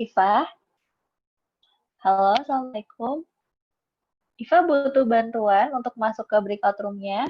Iva? Halo, Assalamualaikum. Iva butuh bantuan untuk masuk ke breakout room-nya.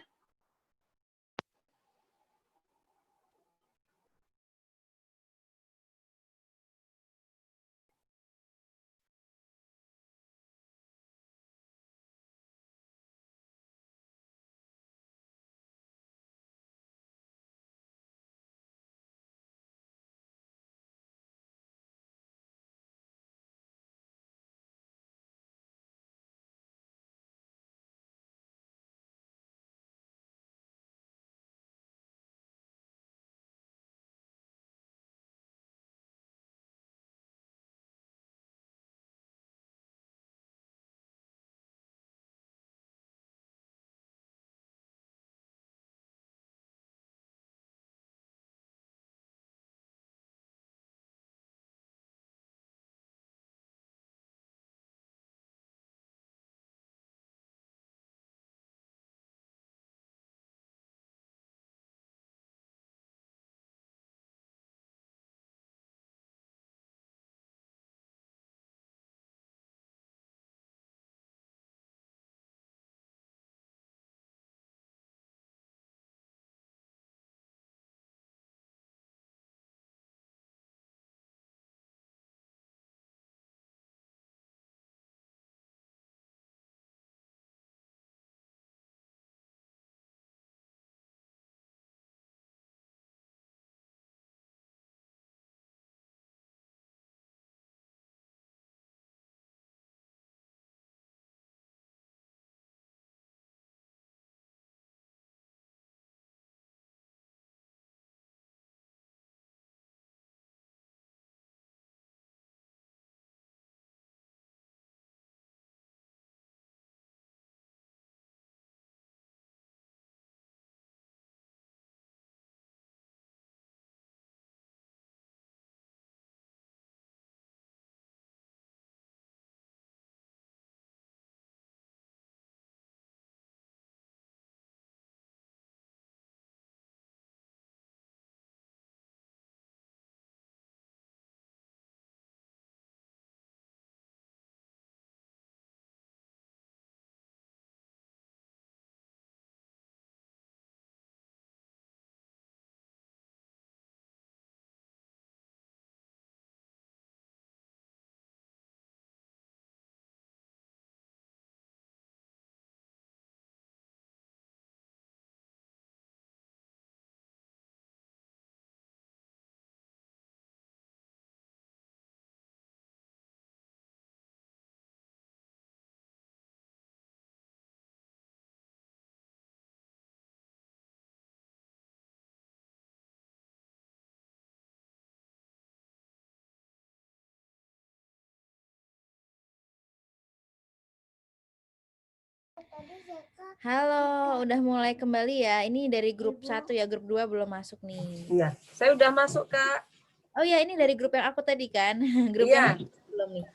Halo, udah mulai kembali ya. Ini dari grup 1 ya, grup 2 belum masuk nih. Iya, saya udah masuk, Kak. Oh ya, ini dari grup yang aku tadi kan. Grup Iya. yang belum nih.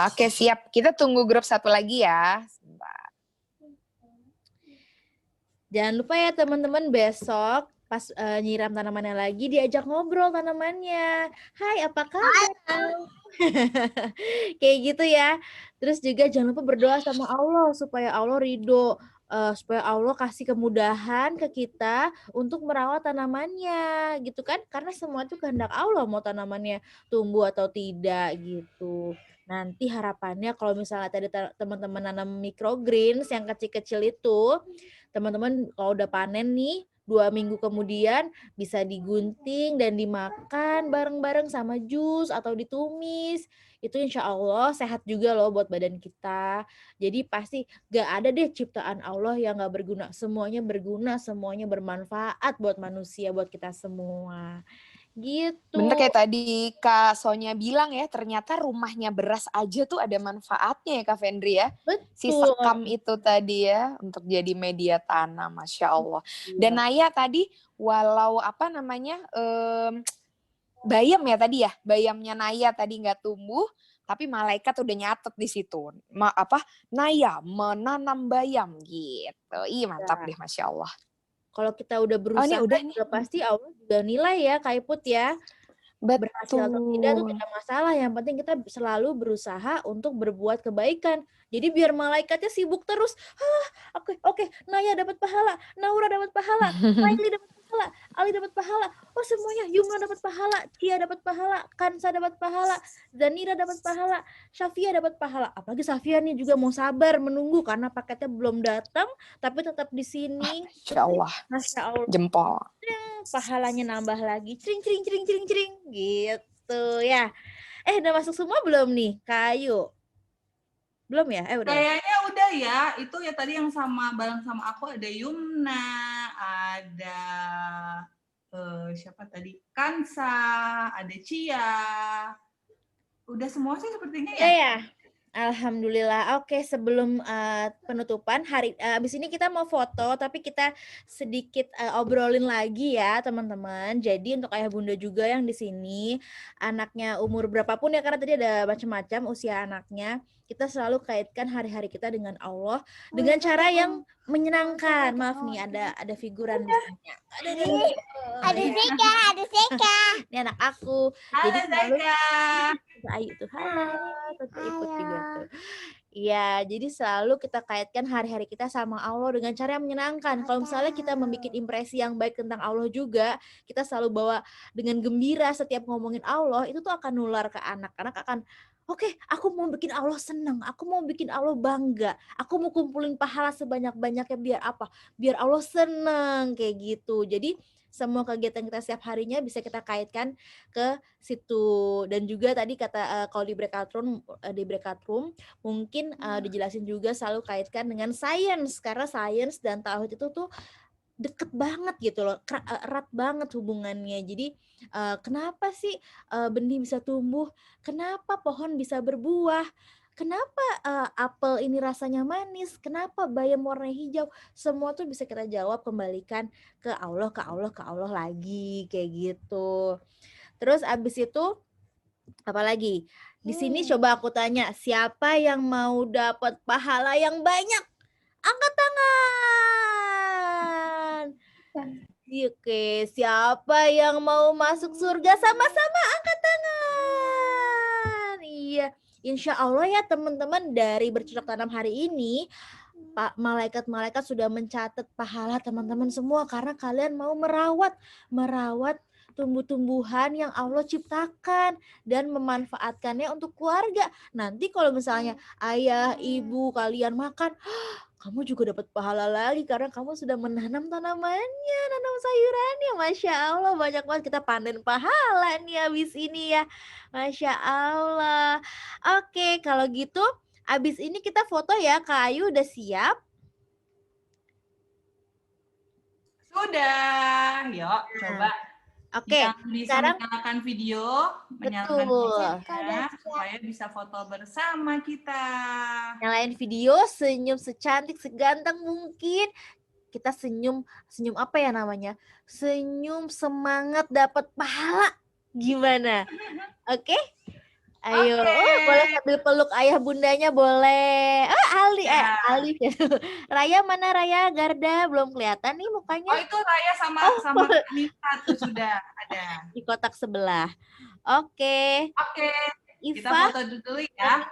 Oke, siap. Kita tunggu grup 1 lagi ya. Jangan lupa ya teman-teman, besok pas nyiram tanamannya lagi diajak ngobrol tanamannya. Hai, apa kabar? Kayak gitu ya. Terus juga jangan lupa berdoa sama Allah supaya Allah ridho, supaya Allah kasih kemudahan ke kita untuk merawat tanamannya, gitu kan? Karena semua itu kehendak Allah mau tanamannya tumbuh atau tidak gitu. Nanti harapannya kalau misalnya tadi teman-teman nanam microgreens yang kecil-kecil itu, teman-teman kalau udah panen nih 2 minggu kemudian bisa digunting dan dimakan bareng-bareng sama jus atau ditumis. Itu insya Allah sehat juga loh buat badan kita. Jadi pasti gak ada deh ciptaan Allah yang gak berguna. Semuanya berguna, semuanya bermanfaat buat manusia, buat kita semua. Gitu. Bener kayak tadi Kak Sonya bilang ya, ternyata rumahnya beras aja tuh ada manfaatnya ya Kak Fendri ya. Betul. Si sekam itu tadi ya, untuk jadi media tanam, Masya Allah. Dan Naya tadi, walau apa namanya, bayam ya tadi ya, bayamnya Naya tadi nggak tumbuh, tapi malaikat udah nyatet di situ. Naya menanam bayam gitu. Ih mantap deh, Masya Allah. Kalau kita udah berusaha, udah nih. pasti Allah juga nilai ya Kak Iput ya. berhasil atau tidak itu Betul. tidak masalah. Yang penting kita selalu berusaha untuk berbuat kebaikan. Jadi biar malaikatnya sibuk terus. Oke, Naya dapat pahala, Naura dapat pahala, Laili dapat pahala, Ali dapat pahala. Oh semuanya, Yumna dapat pahala, Cia dapat pahala, Kansa dapat pahala, Zanira dapat pahala, Syafia dapat pahala. Apalagi Syafia nih juga mau sabar menunggu karena paketnya belum datang, tapi tetap di sini. Masya Allah. Masya Allah. Jempol. Pahalanya nambah lagi, cring gitu ya. Udah masuk semua belum nih, Kayu? Belum ya? Udah. Kayaknya udah ya. Itu ya tadi yang bareng sama aku ada Yumna, ada siapa tadi? Kansa, ada Cia. Udah semua sih sepertinya ya. Ya. Alhamdulillah. Oke, sebelum penutupan abis ini kita mau foto, tapi kita sedikit obrolin lagi ya teman-teman. Jadi untuk ayah bunda juga yang di sini, anaknya umur berapapun ya, karena tadi ada macam-macam usia anaknya, kita selalu kaitkan hari-hari kita dengan Allah dengan cara yang menyenangkan. Maaf nih, ada figuran di sini. Ada Zeka. Ini anak aku. Halo Zeka. Ayu tuh, halo, tentu ikut juga tuh. Iya, jadi selalu kita kaitkan hari-hari kita sama Allah dengan cara yang menyenangkan. Kalau misalnya kita membuat impresi yang baik tentang Allah juga, kita selalu bawa dengan gembira setiap ngomongin Allah, itu tuh akan nular ke anak-anak, akan oke, aku mau bikin Allah senang, aku mau bikin Allah bangga, aku mau kumpulin pahala sebanyak-banyaknya biar apa? Biar Allah senang, kayak gitu. Jadi semua kegiatan kita setiap harinya bisa kita kaitkan ke situ. Dan juga tadi kata kalau di breakout room mungkin dijelasin juga selalu kaitkan dengan sains, karena sains dan tauhid itu tuh deket banget gitu loh, erat banget hubungannya. Jadi kenapa sih benih bisa tumbuh, kenapa pohon bisa berbuah, kenapa apel ini rasanya manis, kenapa bayam warna hijau, semua tuh bisa kita jawab, kembalikan ke Allah lagi, kayak gitu. Terus abis itu apa lagi? Di sini coba aku tanya, siapa yang mau dapat pahala yang banyak? Angkat tangan. Oke, siapa yang mau masuk surga sama-sama? Angkat tangan. Iya. Insya Allah ya teman-teman, dari bercocok tanam hari ini malaikat-malaikat sudah mencatat pahala teman-teman semua, karena kalian mau merawat tumbuh-tumbuhan yang Allah ciptakan dan memanfaatkannya untuk keluarga. Nanti kalau misalnya ayah, ibu kalian makan, kamu juga dapat pahala lagi karena kamu sudah menanam tanamannya, nanam sayurannya. Masya Allah, banyak banget kita panen pahala nih abis ini ya. Masya Allah. Oke, kalau gitu abis ini kita foto ya. Kak Ayu udah siap? Sudah. Yuk, coba. Oke, bisa sekarang menyalakan video, menyalakan videonya supaya bisa foto bersama kita. Nyalain video, senyum secantik, seganteng mungkin. Kita senyum apa ya namanya? Senyum semangat dapat pahala. Gimana? Oke? Ayo, boleh sambil peluk ayah bundanya, boleh. Ali. Raya mana Raya? Garda belum kelihatan nih mukanya. Oh, itu Raya sama Nita tuh sudah ada di kotak sebelah. Oke. Kita Iva, foto dulu ya.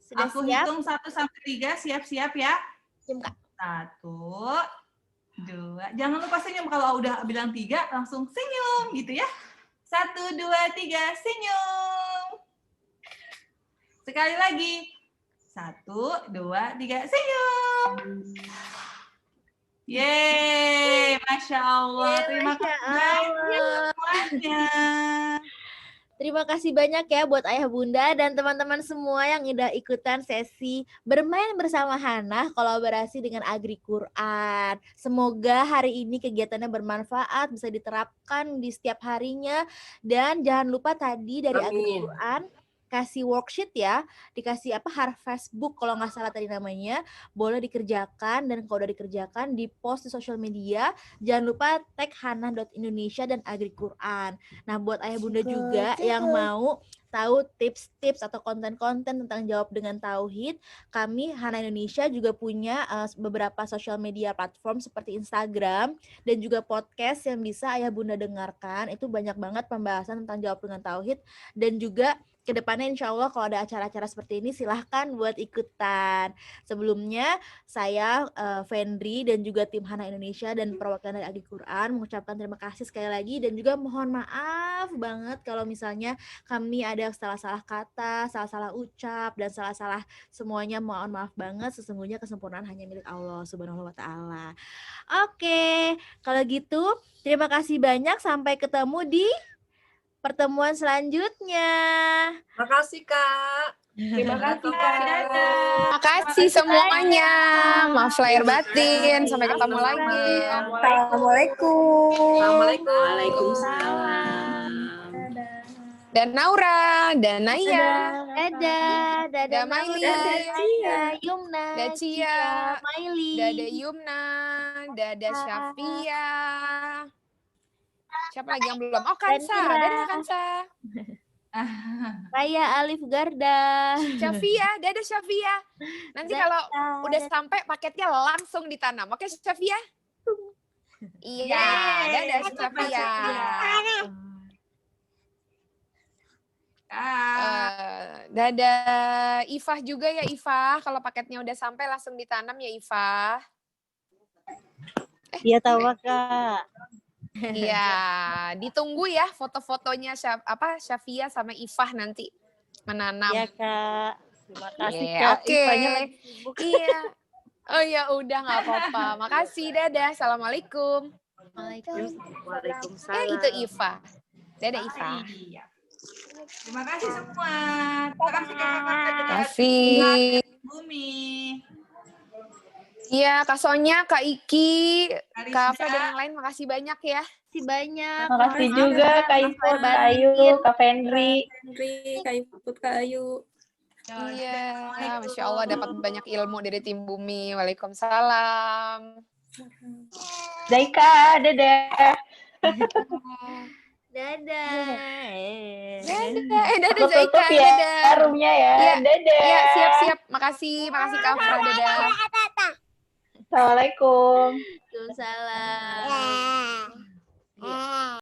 Sudah Aku siap? hitung 1 sampai 3, siap-siap ya. Siap, Kak. 1, 2. Jangan lupa senyum, kalau udah bilang 3 langsung senyum gitu ya. 1, 2, 3, senyum. Sekali lagi. 1, 2, 3, senyum. Yeay, Masya Allah. Terima kasih banyak semuanya. Terima kasih banyak ya buat ayah bunda dan teman-teman semua yang udah ikutan sesi bermain bersama Hana kolaborasi dengan Agri Quran. Semoga hari ini kegiatannya bermanfaat, bisa diterapkan di setiap harinya. Dan jangan lupa tadi dari Agri Quran kasih worksheet ya, dikasih Harvest Book kalau nggak salah tadi namanya, boleh dikerjakan, dan kalau udah dikerjakan di post di sosial media. Jangan lupa tag hana.indonesia dan Agri Quran. Nah buat ayah bunda juga yang mau tahu tips-tips atau konten-konten tentang jawab dengan tauhid, kami Hana Indonesia juga punya beberapa sosial media platform seperti Instagram dan juga podcast yang bisa ayah bunda dengarkan. Itu banyak banget pembahasan tentang jawab dengan tauhid, dan juga kedepannya insya Allah kalau ada acara-acara seperti ini silahkan buat ikutan. Sebelumnya saya Fendri dan juga tim Hana Indonesia dan perwakilan dari Agri Quran mengucapkan terima kasih sekali lagi, dan juga mohon maaf banget kalau misalnya kami ada salah-salah kata, salah-salah ucap, dan salah-salah semuanya. Mohon maaf banget, sesungguhnya kesempurnaan hanya milik Allah Subhanahu wa Ta'ala. Oke, kalau gitu terima kasih banyak, sampai ketemu di pertemuan selanjutnya. Makasih Kak. Terima kasih Kak. Terima kasih semuanya. Maaf lahir batin. Sampai ketemu lagi. Assalamualaikum. Waalaikumsalam. Dan Naura, dan Naya, Dadah, dadah Maili, Dadah Yumna, dadah Cia, Maili, dadah Yumna, dadah Syafia. Siapa lagi yang belum? Oh, Kansa. Dadah Kansa. Saya Alif Garda. Syafia, dadah Syafia. Nanti kalau udah sampai paketnya langsung ditanam. Oke, Syafia? Iya, dadah Syafia. Dadah Ifah juga ya, Ifah. Kalau paketnya udah sampai langsung ditanam ya, Ifah. Iya tahu Kak. Iya, ditunggu ya foto-fotonya Syafia sama Ifah nanti menanam. Iya Kak. Terima kasih Yeah, Kak. oke. Ifahnya lagi sibuk. Iya. Oh ya udah nggak apa-apa. Makasih, dadah. Assalamualaikum. Waalaikumsalam. Itu Ifah. Dadah Ifah. Terima kasih semua. Terima kasih kakak-kakak. Terima kasih. Bumi. Iya, Kak Sonya, Kak Iki, Kak Afra, dan yang lain makasih banyak ya. Makasih banyak. Makasih juga Kak Iput, Kak Ayu, Kak Fendri. Kak Iput, Kak Ayu. Iya, Masya Allah dapat banyak ilmu dari tim Bumi. Waalaikumsalam. Zaika, dadah. Dadah. Dadah Aku Zaika, tutup ya dadah. roomnya ya. Iya, Dadah. iya, siap-siap. Makasih Kak Afra, dadah. Assalamualaikum. Waalaikumsalam.